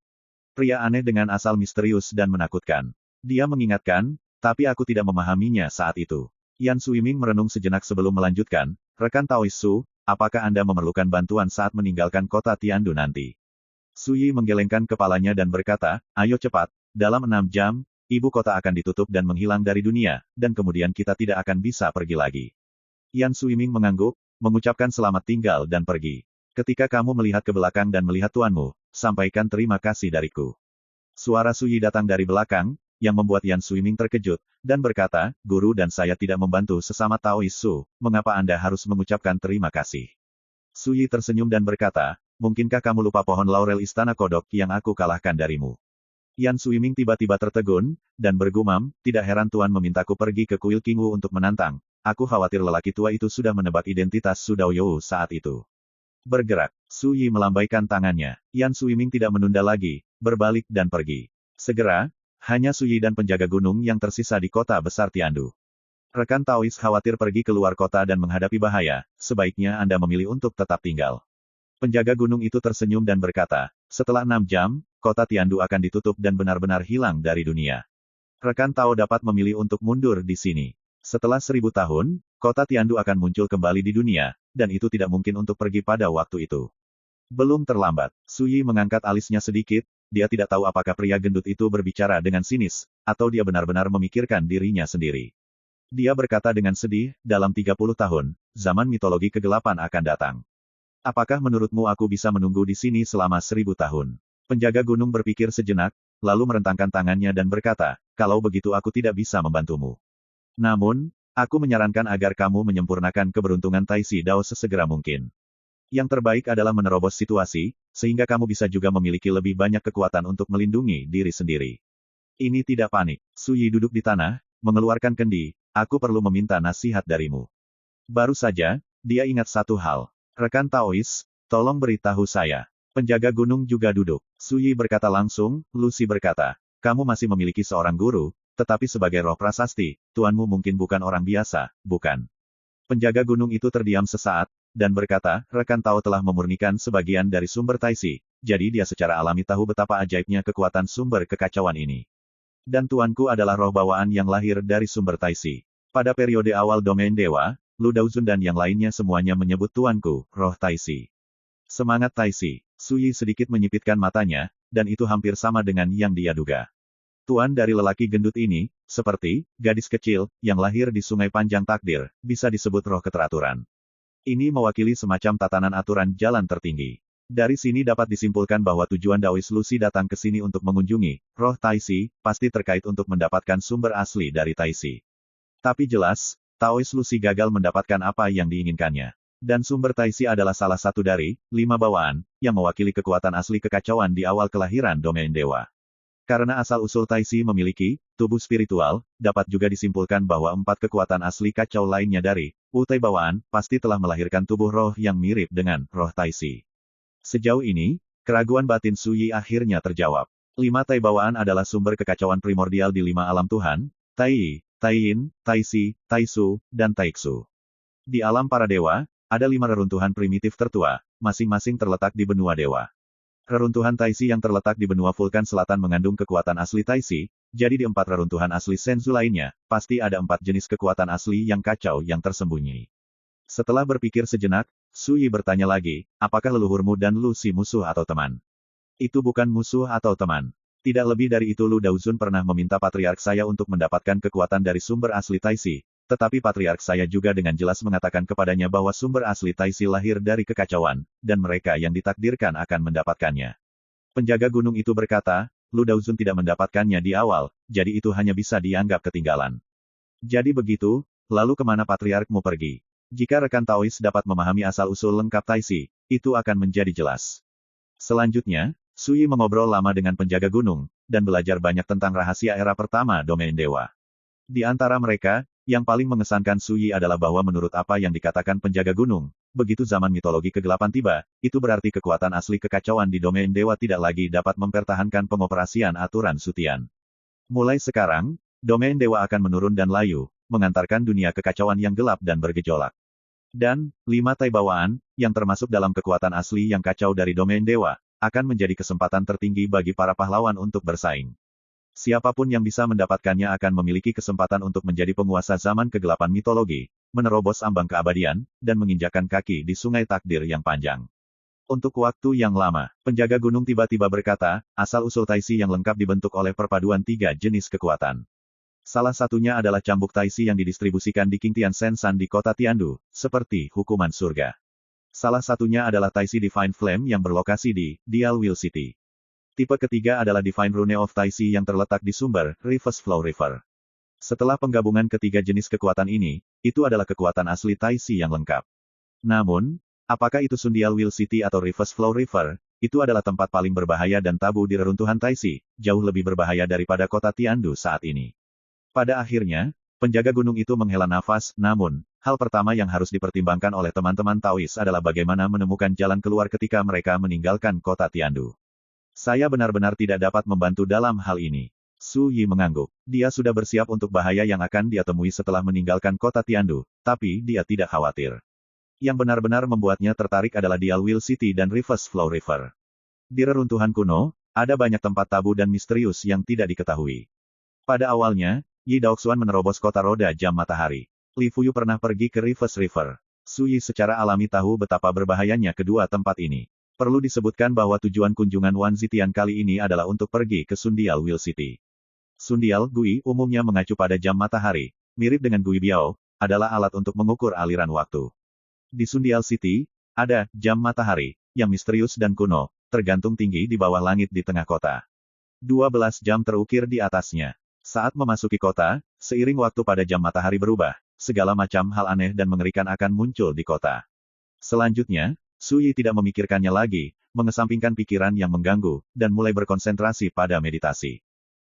Pria aneh dengan asal misterius dan menakutkan. Dia mengingatkan, tapi aku tidak memahaminya saat itu. Yan Suiming merenung sejenak sebelum melanjutkan, rekan Taois Su, apakah Anda memerlukan bantuan saat meninggalkan kota Tiandu nanti? Suyi menggelengkan kepalanya dan berkata, ayo cepat, dalam 6 jam, ibu kota akan ditutup dan menghilang dari dunia, dan kemudian kita tidak akan bisa pergi lagi. Yan Suiming mengangguk, mengucapkan selamat tinggal dan pergi. Ketika kamu melihat ke belakang dan melihat tuanmu, sampaikan terima kasih dariku. Suara Suyi datang dari belakang, yang membuat Yan Suiming terkejut, dan berkata, guru dan saya tidak membantu sesama Taois Su, mengapa Anda harus mengucapkan terima kasih? Suyi tersenyum dan berkata, mungkinkah kamu lupa pohon laurel istana kodok yang aku kalahkan darimu? Yan Suiming tiba-tiba tertegun, dan bergumam, tidak heran Tuan memintaku pergi ke kuil Qingwu untuk menantang. Aku khawatir lelaki tua itu sudah menebak identitas Su Daoyou saat itu. Bergerak, Suyi melambaikan tangannya. Yan Suiming tidak menunda lagi, berbalik dan pergi. Segera, hanya Suyi dan penjaga gunung yang tersisa di kota besar Tiandu. Rekan Taois khawatir pergi keluar kota dan menghadapi bahaya, sebaiknya Anda memilih untuk tetap tinggal. Penjaga gunung itu tersenyum dan berkata, setelah 6 jam, kota Tiandu akan ditutup dan benar-benar hilang dari dunia. Rekan Tao dapat memilih untuk mundur di sini. Setelah 1000 tahun, kota Tiandu akan muncul kembali di dunia, dan itu tidak mungkin untuk pergi pada waktu itu. Belum terlambat. Suyi mengangkat alisnya sedikit, dia tidak tahu apakah pria gendut itu berbicara dengan sinis, atau dia benar-benar memikirkan dirinya sendiri. Dia berkata dengan sedih, dalam 30 tahun, zaman mitologi kegelapan akan datang. Apakah menurutmu aku bisa menunggu di sini selama 1000 tahun? Penjaga gunung berpikir sejenak, lalu merentangkan tangannya dan berkata, kalau begitu aku tidak bisa membantumu. Namun, aku menyarankan agar kamu menyempurnakan keberuntungan Taisi Dao sesegera mungkin. Yang terbaik adalah menerobos situasi, sehingga kamu bisa juga memiliki lebih banyak kekuatan untuk melindungi diri sendiri. Ini tidak panik. Suyi duduk di tanah, mengeluarkan kendi, aku perlu meminta nasihat darimu. Baru saja, dia ingat satu hal. Rekan Taois, tolong beritahu saya. Penjaga gunung juga duduk. Suyi berkata langsung, Lucy berkata, kamu masih memiliki seorang guru, tetapi sebagai roh prasasti, tuanmu mungkin bukan orang biasa, bukan? Penjaga gunung itu terdiam sesaat, dan berkata, rekan Tao telah memurnikan sebagian dari sumber Taisi, jadi dia secara alami tahu betapa ajaibnya kekuatan sumber kekacauan ini. Dan tuanku adalah roh bawaan yang lahir dari sumber Taisi. Pada periode awal domain dewa, Lu Daozun dan yang lainnya semuanya menyebut tuanku, roh Taisi. Semangat Taisi. Suyi sedikit menyipitkan matanya, dan itu hampir sama dengan yang dia duga. Tuan dari lelaki gendut ini, seperti gadis kecil yang lahir di sungai panjang takdir, bisa disebut roh keteraturan. Ini mewakili semacam tatanan aturan jalan tertinggi. Dari sini dapat disimpulkan bahwa tujuan Daois Lucy datang ke sini untuk mengunjungi roh Taisi, pasti terkait untuk mendapatkan sumber asli dari Taisi. Tapi jelas, Taois Lucy gagal mendapatkan apa yang diinginkannya. Dan sumber Taisi adalah salah satu dari 5 bawaan, yang mewakili kekuatan asli kekacauan di awal kelahiran domain dewa. Karena asal-usul Taisi memiliki tubuh spiritual, dapat juga disimpulkan bahwa 4 kekuatan asli kacau lainnya dari utai bawaan, pasti telah melahirkan tubuh roh yang mirip dengan roh Taisi. Sejauh ini, keraguan batin Suyi akhirnya terjawab. 5 tai bawaan adalah sumber kekacauan primordial di 5 alam Tuhan, Tai, Taiyin, Taisi, Taisu, dan Taiksu. Di alam para dewa, ada 5 reruntuhan primitif tertua, masing-masing terletak di benua dewa. Reruntuhan Taisi yang terletak di benua vulkan selatan mengandung kekuatan asli Taisi, jadi di 4 reruntuhan asli Senzu lainnya, pasti ada 4 jenis kekuatan asli yang kacau yang tersembunyi. Setelah berpikir sejenak, Suyi bertanya lagi, apakah leluhurmu dan Lucy musuh atau teman? Itu bukan musuh atau teman. Tidak lebih dari itu Lu Daozun pernah meminta patriark saya untuk mendapatkan kekuatan dari sumber asli Taisi. Tetapi patriark saya juga dengan jelas mengatakan kepadanya bahwa sumber asli Taisi lahir dari kekacauan, dan mereka yang ditakdirkan akan mendapatkannya. Penjaga gunung itu berkata, Lu Daozun tidak mendapatkannya di awal, jadi itu hanya bisa dianggap ketinggalan. Jadi begitu, lalu kemana patriarkmu pergi? Jika rekan Taois dapat memahami asal-usul lengkap Taisi, itu akan menjadi jelas. Selanjutnya, Suyi mengobrol lama dengan penjaga gunung, dan belajar banyak tentang rahasia era pertama domain dewa. Di antara mereka, yang paling mengesankan Suyi adalah bahwa menurut apa yang dikatakan penjaga gunung, begitu zaman mitologi kegelapan tiba, itu berarti kekuatan asli kekacauan di domain dewa tidak lagi dapat mempertahankan pengoperasian aturan Sutian. Mulai sekarang, domain dewa akan menurun dan layu, mengantarkan dunia kekacauan yang gelap dan bergejolak. Dan, 5 tai bawaan, yang termasuk dalam kekuatan asli yang kacau dari domain dewa, akan menjadi kesempatan tertinggi bagi para pahlawan untuk bersaing. Siapapun yang bisa mendapatkannya akan memiliki kesempatan untuk menjadi penguasa zaman kegelapan mitologi, menerobos ambang keabadian, dan menginjakkan kaki di sungai takdir yang panjang. Untuk waktu yang lama, penjaga gunung tiba-tiba berkata, asal-usul Taisi yang lengkap dibentuk oleh perpaduan 3 jenis kekuatan. Salah satunya adalah cambuk Taisi yang didistribusikan di Qingtian Sensan di kota Tiandu, seperti hukuman surga. Salah satunya adalah Taisi Divine Flame yang berlokasi di Dialwil City. Tipe ketiga adalah Divine Rune of Taisi yang terletak di sumber, Reverse Flow River. Setelah penggabungan ketiga jenis kekuatan ini, itu adalah kekuatan asli Taisi yang lengkap. Namun, apakah itu Sundial Will City atau Reverse Flow River, itu adalah tempat paling berbahaya dan tabu di reruntuhan Taisi, jauh lebih berbahaya daripada kota Tiandu saat ini. Pada akhirnya, penjaga gunung itu menghela nafas, namun, hal pertama yang harus dipertimbangkan oleh teman-teman Taois adalah bagaimana menemukan jalan keluar ketika mereka meninggalkan kota Tiandu. Saya benar-benar tidak dapat membantu dalam hal ini. Suyi mengangguk. Dia sudah bersiap untuk bahaya yang akan dia temui setelah meninggalkan kota Tiandu, tapi dia tidak khawatir. Yang benar-benar membuatnya tertarik adalah Dialwil City dan Reverse Flow River. Di reruntuhan kuno, ada banyak tempat tabu dan misterius yang tidak diketahui. Pada awalnya, Yi Daoxuan menerobos kota roda jam matahari. Li Fuyu pernah pergi ke Reverse River. Suyi secara alami tahu betapa berbahayanya kedua tempat ini. Perlu disebutkan bahwa tujuan kunjungan Wan Zitian kali ini adalah untuk pergi ke Sundial Will City. Sundial Gui umumnya mengacu pada jam matahari, mirip dengan Gui Biao, adalah alat untuk mengukur aliran waktu. Di Sundial City, ada jam matahari, yang misterius dan kuno, tergantung tinggi di bawah langit di tengah kota. 12 jam terukir di atasnya. Saat memasuki kota, seiring waktu pada jam matahari berubah, segala macam hal aneh dan mengerikan akan muncul di kota. Selanjutnya, Suyi tidak memikirkannya lagi, mengesampingkan pikiran yang mengganggu, dan mulai berkonsentrasi pada meditasi.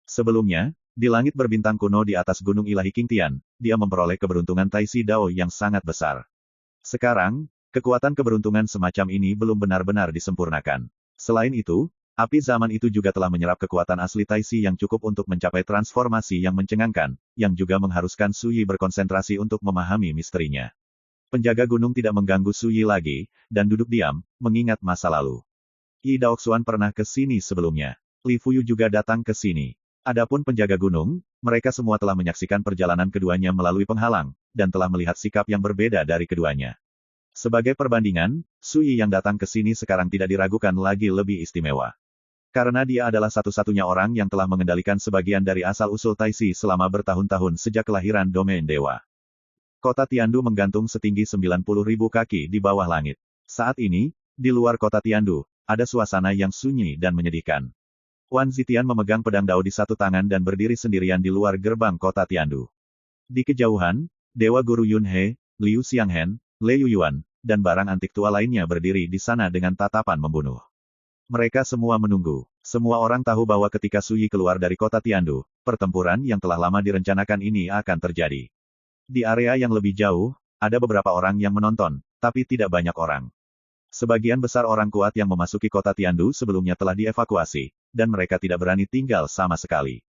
Sebelumnya, Di langit berbintang kuno di atas gunung ilahi Qingtian, dia memperoleh keberuntungan Taisi Dao yang sangat besar. Sekarang, kekuatan keberuntungan semacam ini belum benar-benar disempurnakan. Selain itu, api zaman itu juga telah menyerap kekuatan asli Taisi yang cukup untuk mencapai transformasi yang mencengangkan, yang juga mengharuskan Su Yi berkonsentrasi untuk memahami misterinya. Penjaga gunung tidak mengganggu Su Yi lagi, dan duduk diam, mengingat masa lalu. Yi Daoxuan pernah ke sini sebelumnya. Li Fuyu juga datang ke sini. Adapun penjaga gunung, mereka semua telah menyaksikan perjalanan keduanya melalui penghalang, dan telah melihat sikap yang berbeda dari keduanya. Sebagai perbandingan, Su Yi yang datang ke sini sekarang tidak diragukan lagi lebih istimewa. Karena dia adalah satu-satunya orang yang telah mengendalikan sebagian dari asal-usul Taisi selama bertahun-tahun sejak kelahiran domain dewa. Kota Tiandu menggantung setinggi 90.000 kaki di bawah langit. Saat ini, di luar kota Tiandu, ada suasana yang sunyi dan menyedihkan. Wan Zitian memegang pedang Dao di satu tangan dan berdiri sendirian di luar gerbang kota Tiandu. Di kejauhan, Dewa Guru Yunhe, Liu Xianghen, Le Yuyuan, dan barang antik tua lainnya berdiri di sana dengan tatapan membunuh. Mereka semua menunggu. Semua orang tahu bahwa ketika Su Yi keluar dari kota Tiandu, pertempuran yang telah lama direncanakan ini akan terjadi. Di area yang lebih jauh, ada beberapa orang yang menonton, tapi tidak banyak orang. Sebagian besar orang kuat yang memasuki kota Tiandu sebelumnya telah dievakuasi, dan mereka tidak berani tinggal sama sekali.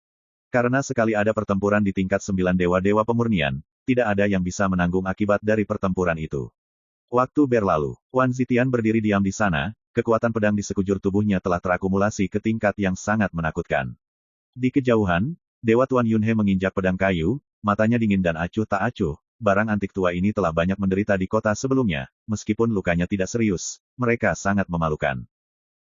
Karena sekali ada pertempuran di tingkat 9 dewa-dewa pemurnian, tidak ada yang bisa menanggung akibat dari pertempuran itu. Waktu berlalu, Wan Zitian berdiri diam di sana, kekuatan pedang di sekujur tubuhnya telah terakumulasi ke tingkat yang sangat menakutkan. Di kejauhan, Dewa Tuan Yunhe menginjak pedang kayu, matanya dingin dan acuh tak acuh. Barang antik tua ini telah banyak menderita di kota sebelumnya, meskipun lukanya tidak serius, mereka sangat memalukan.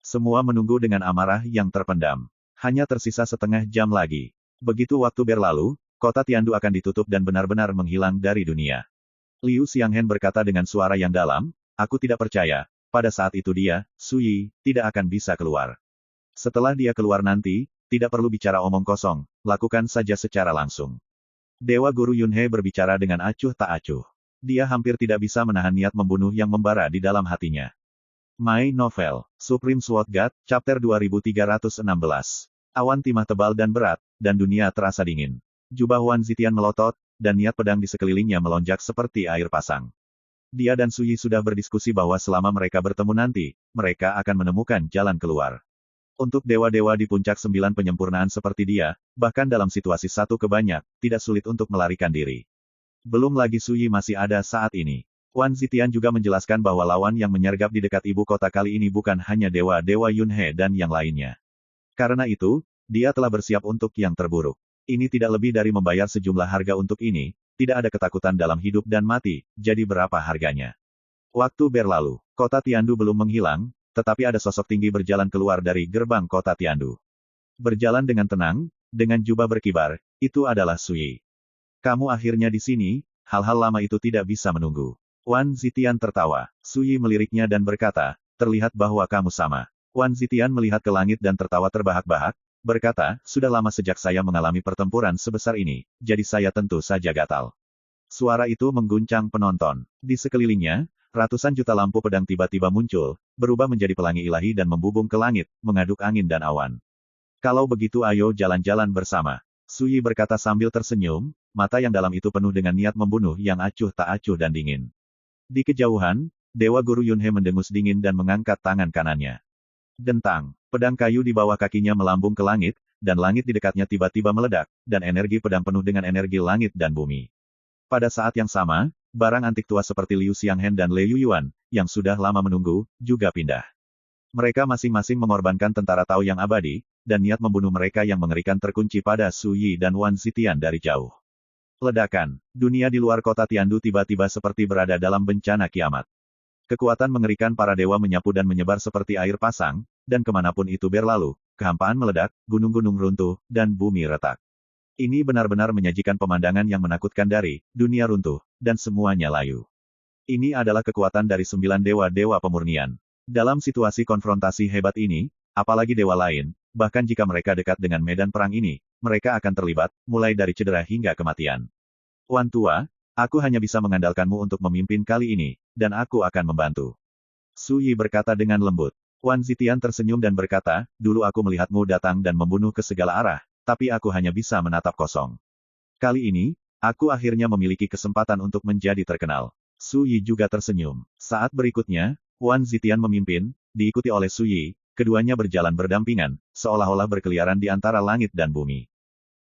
Semua menunggu dengan amarah yang terpendam. Hanya tersisa setengah jam lagi. Begitu waktu berlalu, kota Tiandu akan ditutup dan benar-benar menghilang dari dunia. Liu Xianghen berkata dengan suara yang dalam, aku tidak percaya, pada saat itu dia, Su Yi, tidak akan bisa keluar. Setelah dia keluar nanti, tidak perlu bicara omong kosong, lakukan saja secara langsung. Dewa Guru Yunhe berbicara dengan acuh tak acuh. Dia hampir tidak bisa menahan niat membunuh yang membara di dalam hatinya. My Novel, Supreme Sword God, Chapter 2316. Awan timah tebal dan berat, dan dunia terasa dingin. Jubah Wan Zitian melotot, dan niat pedang di sekelilingnya melonjak seperti air pasang. Dia dan Su Yi sudah berdiskusi bahwa selama mereka bertemu nanti, mereka akan menemukan jalan keluar. Untuk dewa-dewa di puncak 9 penyempurnaan seperti dia, bahkan dalam situasi satu kebanyak, tidak sulit untuk melarikan diri. Belum lagi Su Yi masih ada saat ini. Wan Zitian juga menjelaskan bahwa lawan yang menyergap di dekat ibu kota kali ini bukan hanya dewa-dewa Yunhe dan yang lainnya. Karena itu, dia telah bersiap untuk yang terburuk. Ini tidak lebih dari membayar sejumlah harga untuk ini, tidak ada ketakutan dalam hidup dan mati, jadi berapa harganya. Waktu berlalu, kota Tiandu belum menghilang, tetapi ada sosok tinggi berjalan keluar dari gerbang kota Tiandu. Berjalan dengan tenang, dengan jubah berkibar, itu adalah Su Yi. Kamu akhirnya di sini, hal-hal lama itu tidak bisa menunggu. Wan Zitian tertawa. Su Yi meliriknya dan berkata, terlihat bahwa kamu sama. Wan Zitian melihat ke langit dan tertawa terbahak-bahak, berkata, sudah lama sejak saya mengalami pertempuran sebesar ini, jadi saya tentu saja gatal. Suara itu mengguncang penonton. Di sekelilingnya, ratusan juta lampu pedang tiba-tiba muncul, berubah menjadi pelangi ilahi dan membubung ke langit, mengaduk angin dan awan. Kalau begitu ayo jalan-jalan bersama. Su Yi berkata sambil tersenyum, mata yang dalam itu penuh dengan niat membunuh yang acuh tak acuh dan dingin. Di kejauhan, Dewa Guru Yunhe mendengus dingin dan mengangkat tangan kanannya. Dentang, pedang kayu di bawah kakinya melambung ke langit, dan langit di dekatnya tiba-tiba meledak, dan energi pedang penuh dengan energi langit dan bumi. Pada saat yang sama, barang antik tua seperti Liu Xianghen dan Le Yuyuan, yang sudah lama menunggu, juga pindah. Mereka masing-masing mengorbankan tentara Tao yang abadi, dan niat membunuh mereka yang mengerikan terkunci pada Su Yi dan Wan Zitian dari jauh. Ledakan, dunia di luar kota Tiandu tiba-tiba seperti berada dalam bencana kiamat. Kekuatan mengerikan para dewa menyapu dan menyebar seperti air pasang, dan kemanapun itu berlalu, kehampaan meledak, gunung-gunung runtuh, dan bumi retak. Ini benar-benar menyajikan pemandangan yang menakutkan dari dunia runtuh, dan semuanya layu. Ini adalah kekuatan dari 9 dewa-dewa pemurnian. Dalam situasi konfrontasi hebat ini, apalagi dewa lain, bahkan jika mereka dekat dengan medan perang ini, mereka akan terlibat, mulai dari cedera hingga kematian. Wan Tua, aku hanya bisa mengandalkanmu untuk memimpin kali ini, dan aku akan membantu. Su Yi berkata dengan lembut. Wan Zitian tersenyum dan berkata, dulu aku melihatmu datang dan membunuh ke segala arah, tapi aku hanya bisa menatap kosong. Kali ini, aku akhirnya memiliki kesempatan untuk menjadi terkenal. Su Yi juga tersenyum. Saat berikutnya, Wan Zitian memimpin, diikuti oleh Su Yi, keduanya berjalan berdampingan, seolah-olah berkeliaran di antara langit dan bumi.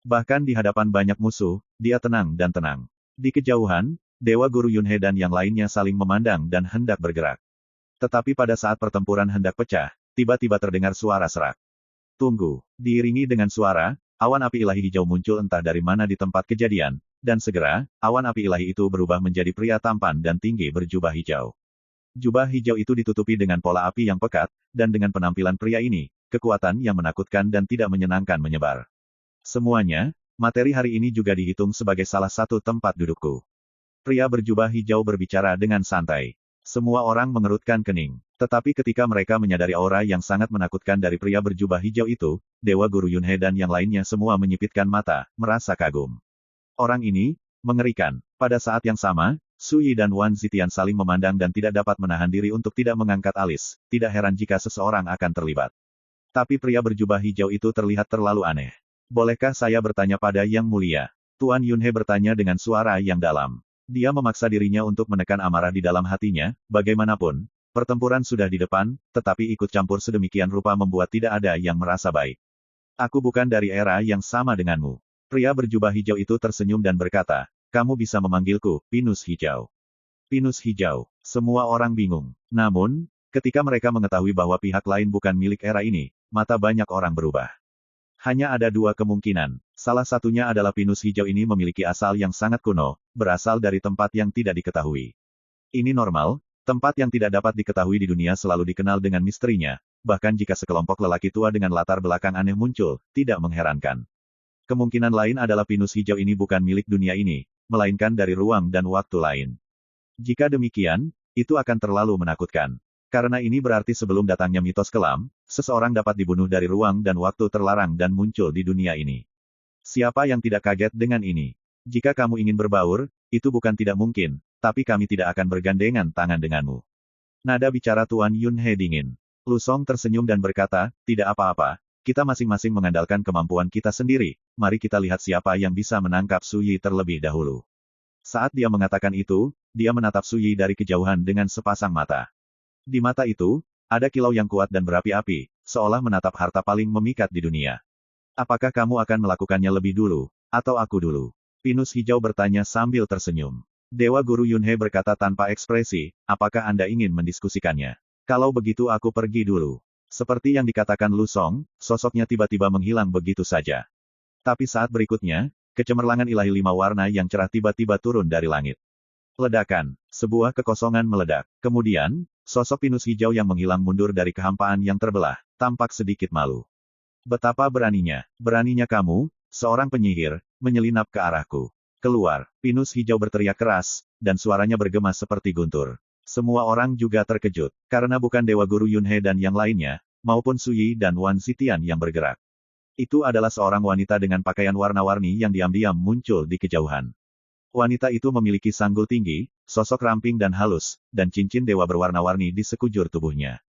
Bahkan di hadapan banyak musuh, dia tenang dan tenang. Di kejauhan, Dewa Guru Yunhe dan yang lainnya saling memandang dan hendak bergerak. Tetapi pada saat pertempuran hendak pecah, tiba-tiba terdengar suara serak. Tunggu. Diiringi dengan suara, awan api ilahi hijau muncul entah dari mana di tempat kejadian, dan segera, awan api ilahi itu berubah menjadi pria tampan dan tinggi berjubah hijau. Jubah hijau itu ditutupi dengan pola api yang pekat, dan dengan penampilan pria ini, kekuatan yang menakutkan dan tidak menyenangkan menyebar. Semuanya, materi hari ini juga dihitung sebagai salah satu tempat dudukku. Pria berjubah hijau berbicara dengan santai. Semua orang mengerutkan kening. Tetapi ketika mereka menyadari aura yang sangat menakutkan dari pria berjubah hijau itu, Dewa Guru Yunhe dan yang lainnya semua menyipitkan mata, merasa kagum. Orang ini, mengerikan. Pada saat yang sama, Su Yi dan Wan Zitian saling memandang dan tidak dapat menahan diri untuk tidak mengangkat alis, tidak heran jika seseorang akan terlibat. Tapi pria berjubah hijau itu terlihat terlalu aneh. Bolehkah saya bertanya pada Yang Mulia? Tuan Yunhe bertanya dengan suara yang dalam. Dia memaksa dirinya untuk menekan amarah di dalam hatinya, bagaimanapun, pertempuran sudah di depan, tetapi ikut campur sedemikian rupa membuat tidak ada yang merasa baik. Aku bukan dari era yang sama denganmu. Pria berjubah hijau itu tersenyum dan berkata, kamu bisa memanggilku, Pinus Hijau. Pinus Hijau. Semua orang bingung. Namun, ketika mereka mengetahui bahwa pihak lain bukan milik era ini, mata banyak orang berubah. Hanya ada dua kemungkinan. Salah satunya adalah Pinus Hijau ini memiliki asal yang sangat kuno, berasal dari tempat yang tidak diketahui. Ini normal, tempat yang tidak dapat diketahui di dunia selalu dikenal dengan misterinya, bahkan jika sekelompok lelaki tua dengan latar belakang aneh muncul, tidak mengherankan. Kemungkinan lain adalah Pinus Hijau ini bukan milik dunia ini, melainkan dari ruang dan waktu lain. Jika demikian, itu akan terlalu menakutkan. Karena ini berarti sebelum datangnya mitos kelam, seseorang dapat dibunuh dari ruang dan waktu terlarang dan muncul di dunia ini. Siapa yang tidak kaget dengan ini? Jika kamu ingin berbaur, itu bukan tidak mungkin, tapi kami tidak akan bergandengan tangan denganmu. Nada bicara Tuan Yunhe dingin. Lu Song tersenyum dan berkata, tidak apa-apa, kita masing-masing mengandalkan kemampuan kita sendiri, mari kita lihat siapa yang bisa menangkap Su Yi terlebih dahulu. Saat dia mengatakan itu, dia menatap Su Yi dari kejauhan dengan sepasang mata. Di mata itu, ada kilau yang kuat dan berapi-api, seolah menatap harta paling memikat di dunia. Apakah kamu akan melakukannya lebih dulu, atau aku dulu? Pinus Hijau bertanya sambil tersenyum. Dewa Guru Yunhe berkata tanpa ekspresi, apakah Anda ingin mendiskusikannya? Kalau begitu aku pergi dulu. Seperti yang dikatakan Lu Song, sosoknya tiba-tiba menghilang begitu saja. Tapi saat berikutnya, kecemerlangan ilahi 5 warna yang cerah tiba-tiba turun dari langit. Ledakan. Sebuah kekosongan meledak. Kemudian, sosok Pinus Hijau yang menghilang mundur dari kehampaan yang terbelah, tampak sedikit malu. Betapa beraninya kamu, seorang penyihir, menyelinap ke arahku. Keluar. Pinus Hijau berteriak keras, dan suaranya bergema seperti guntur. Semua orang juga terkejut, karena bukan Dewa Guru Yunhe dan yang lainnya, maupun Su Yi dan Wan Zitian yang bergerak. Itu adalah seorang wanita dengan pakaian warna-warni yang diam-diam muncul di kejauhan. Wanita itu memiliki sanggul tinggi, sosok ramping dan halus, dan cincin dewa berwarna-warni di sekujur tubuhnya.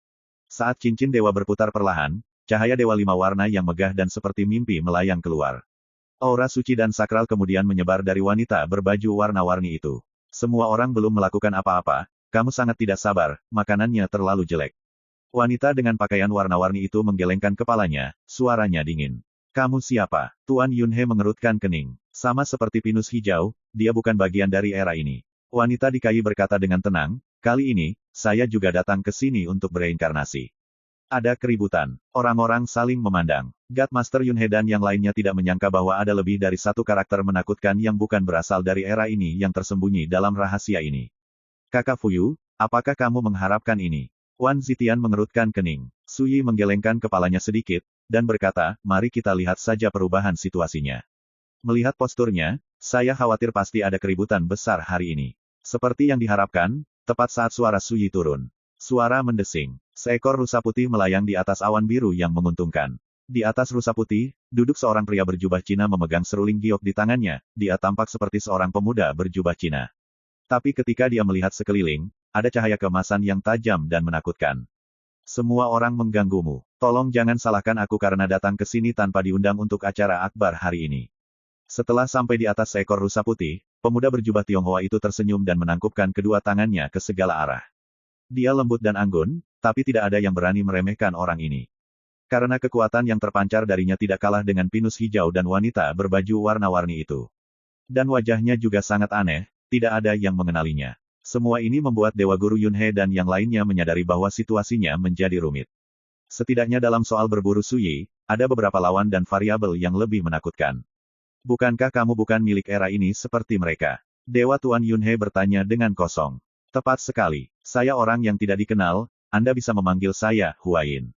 Saat cincin dewa berputar perlahan, cahaya dewa 5 warna yang megah dan seperti mimpi melayang keluar. Aura suci dan sakral kemudian menyebar dari wanita berbaju warna-warni itu. Semua orang belum melakukan apa-apa, kamu sangat tidak sabar, makanannya terlalu jelek. Wanita dengan pakaian warna-warni itu menggelengkan kepalanya, suaranya dingin. Kamu siapa? Tuan Yunhe mengerutkan kening. Sama seperti Pinus Hijau, dia bukan bagian dari era ini. Wanita di kayu berkata dengan tenang, kali ini, saya juga datang ke sini untuk bereinkarnasi. Ada keributan. Orang-orang saling memandang. God Master Yunhe dan yang lainnya tidak menyangka bahwa ada lebih dari satu karakter menakutkan yang bukan berasal dari era ini yang tersembunyi dalam rahasia ini. Kakak Fuyu, apakah kamu mengharapkan ini? Wan Zitian mengerutkan kening. Su Yi menggelengkan kepalanya sedikit, dan berkata, mari kita lihat saja perubahan situasinya. Melihat posturnya, saya khawatir pasti ada keributan besar hari ini. Seperti yang diharapkan, tepat saat suara Su Yi turun. Suara mendesing. Seekor rusa putih melayang di atas awan biru yang menguntungkan. Di atas rusa putih, duduk seorang pria berjubah Cina memegang seruling giok di tangannya, dia tampak seperti seorang pemuda berjubah Cina. Tapi ketika dia melihat sekeliling, ada cahaya keemasan yang tajam dan menakutkan. Semua orang mengganggumu. Tolong jangan salahkan aku karena datang ke sini tanpa diundang untuk acara akbar hari ini. Setelah sampai di atas seekor rusa putih, pemuda berjubah Tionghoa itu tersenyum dan menangkupkan kedua tangannya ke segala arah. Dia lembut dan anggun, tapi tidak ada yang berani meremehkan orang ini. Karena kekuatan yang terpancar darinya tidak kalah dengan pinus hijau dan wanita berbaju warna-warni itu. Dan wajahnya juga sangat aneh, tidak ada yang mengenalinya. Semua ini membuat Dewa Guru Yunhe dan yang lainnya menyadari bahwa situasinya menjadi rumit. Setidaknya dalam soal berburu Suyi, ada beberapa lawan dan variabel yang lebih menakutkan. Bukankah kamu bukan milik era ini seperti mereka? Dewa Tuan Yunhe bertanya dengan kosong. Tepat sekali, saya orang yang tidak dikenal, Anda bisa memanggil saya Huayin.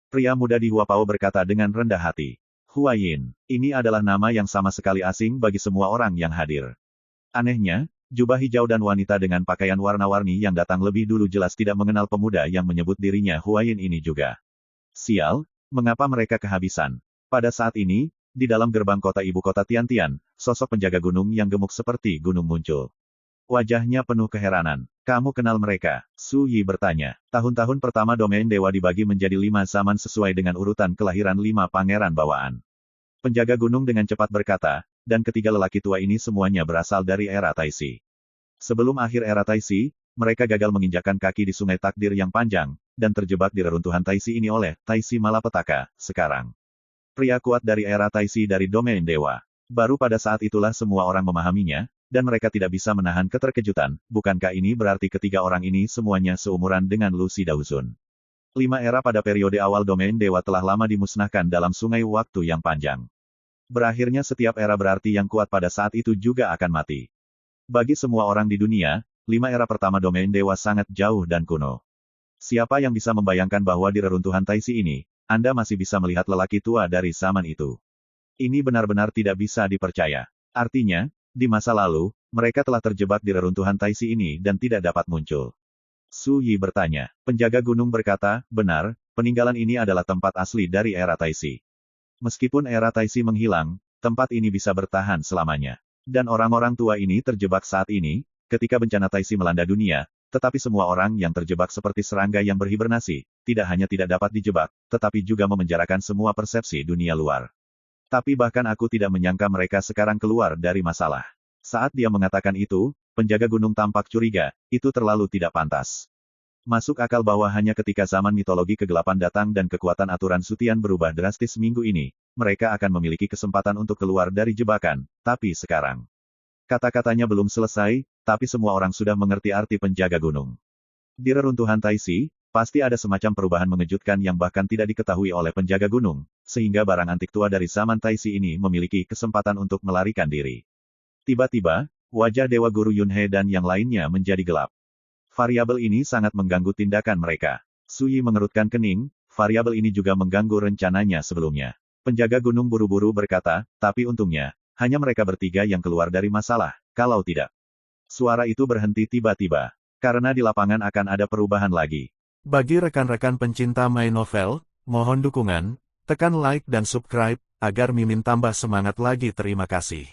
Pria muda di Huapao berkata dengan rendah hati. Huayin, ini adalah nama yang sama sekali asing bagi semua orang yang hadir. Anehnya, jubah hijau dan wanita dengan pakaian warna-warni yang datang lebih dulu jelas tidak mengenal pemuda yang menyebut dirinya Huayin ini juga. Sial, mengapa mereka kehabisan? Pada saat ini, di dalam gerbang kota ibu kota Tiantian, sosok penjaga gunung yang gemuk seperti gunung muncul. Wajahnya penuh keheranan. Kamu kenal mereka? Su Yi bertanya. Tahun-tahun pertama domain dewa dibagi menjadi 5 zaman sesuai dengan urutan kelahiran 5 pangeran bawaan. Penjaga gunung dengan cepat berkata, dan ketiga lelaki tua ini semuanya berasal dari era Taixi. Sebelum akhir era Taixi, mereka gagal menginjakkan kaki di sungai takdir yang panjang, dan terjebak di reruntuhan Taixi ini oleh Taixi Malapetaka, sekarang. Pria kuat dari era Taixi dari domain dewa. Baru pada saat itulah semua orang memahaminya, dan mereka tidak bisa menahan keterkejutan. Bukankah ini berarti ketiga orang ini semuanya seumuran dengan Lu Sidauzun? 5 era pada periode awal domain dewa telah lama dimusnahkan dalam sungai waktu yang panjang. Berakhirnya setiap era berarti yang kuat pada saat itu juga akan mati. Bagi semua orang di dunia, 5 era pertama domain dewa sangat jauh dan kuno. Siapa yang bisa membayangkan bahwa di reruntuhan Taixi ini, Anda masih bisa melihat lelaki tua dari zaman itu? Ini benar-benar tidak bisa dipercaya. Artinya, di masa lalu, mereka telah terjebak di reruntuhan Taixi ini dan tidak dapat muncul. Su Yi bertanya. Penjaga gunung berkata, benar, peninggalan ini adalah tempat asli dari era Taixi. Meskipun era Taixi menghilang, tempat ini bisa bertahan selamanya. Dan orang-orang tua ini terjebak saat ini, ketika bencana Taixi melanda dunia, tetapi semua orang yang terjebak seperti serangga yang berhibernasi, tidak hanya tidak dapat dijebak, tetapi juga memenjarakan semua persepsi dunia luar. Tapi bahkan aku tidak menyangka mereka sekarang keluar dari masalah. Saat dia mengatakan itu, penjaga gunung tampak curiga, itu terlalu tidak pantas. Masuk akal bahwa hanya ketika zaman mitologi kegelapan datang dan kekuatan aturan Sutian berubah drastis minggu ini, mereka akan memiliki kesempatan untuk keluar dari jebakan, tapi sekarang. Kata-katanya belum selesai, tapi semua orang sudah mengerti arti penjaga gunung. Di reruntuhan Taixi, pasti ada semacam perubahan mengejutkan yang bahkan tidak diketahui oleh penjaga gunung, sehingga barang antik tua dari zaman Taixi ini memiliki kesempatan untuk melarikan diri. Tiba-tiba, wajah Dewa Guru Yunhe dan yang lainnya menjadi gelap. Variabel ini sangat mengganggu tindakan mereka. Su Yi mengerutkan kening, variabel ini juga mengganggu rencananya sebelumnya. Penjaga gunung buru-buru berkata, tapi untungnya, hanya mereka bertiga yang keluar dari masalah, kalau tidak. Suara itu berhenti tiba-tiba. Karena di lapangan akan ada perubahan lagi. Bagi rekan-rekan pencinta My Novel, mohon dukungan, tekan like dan subscribe, agar Mimin tambah semangat lagi. Terima kasih.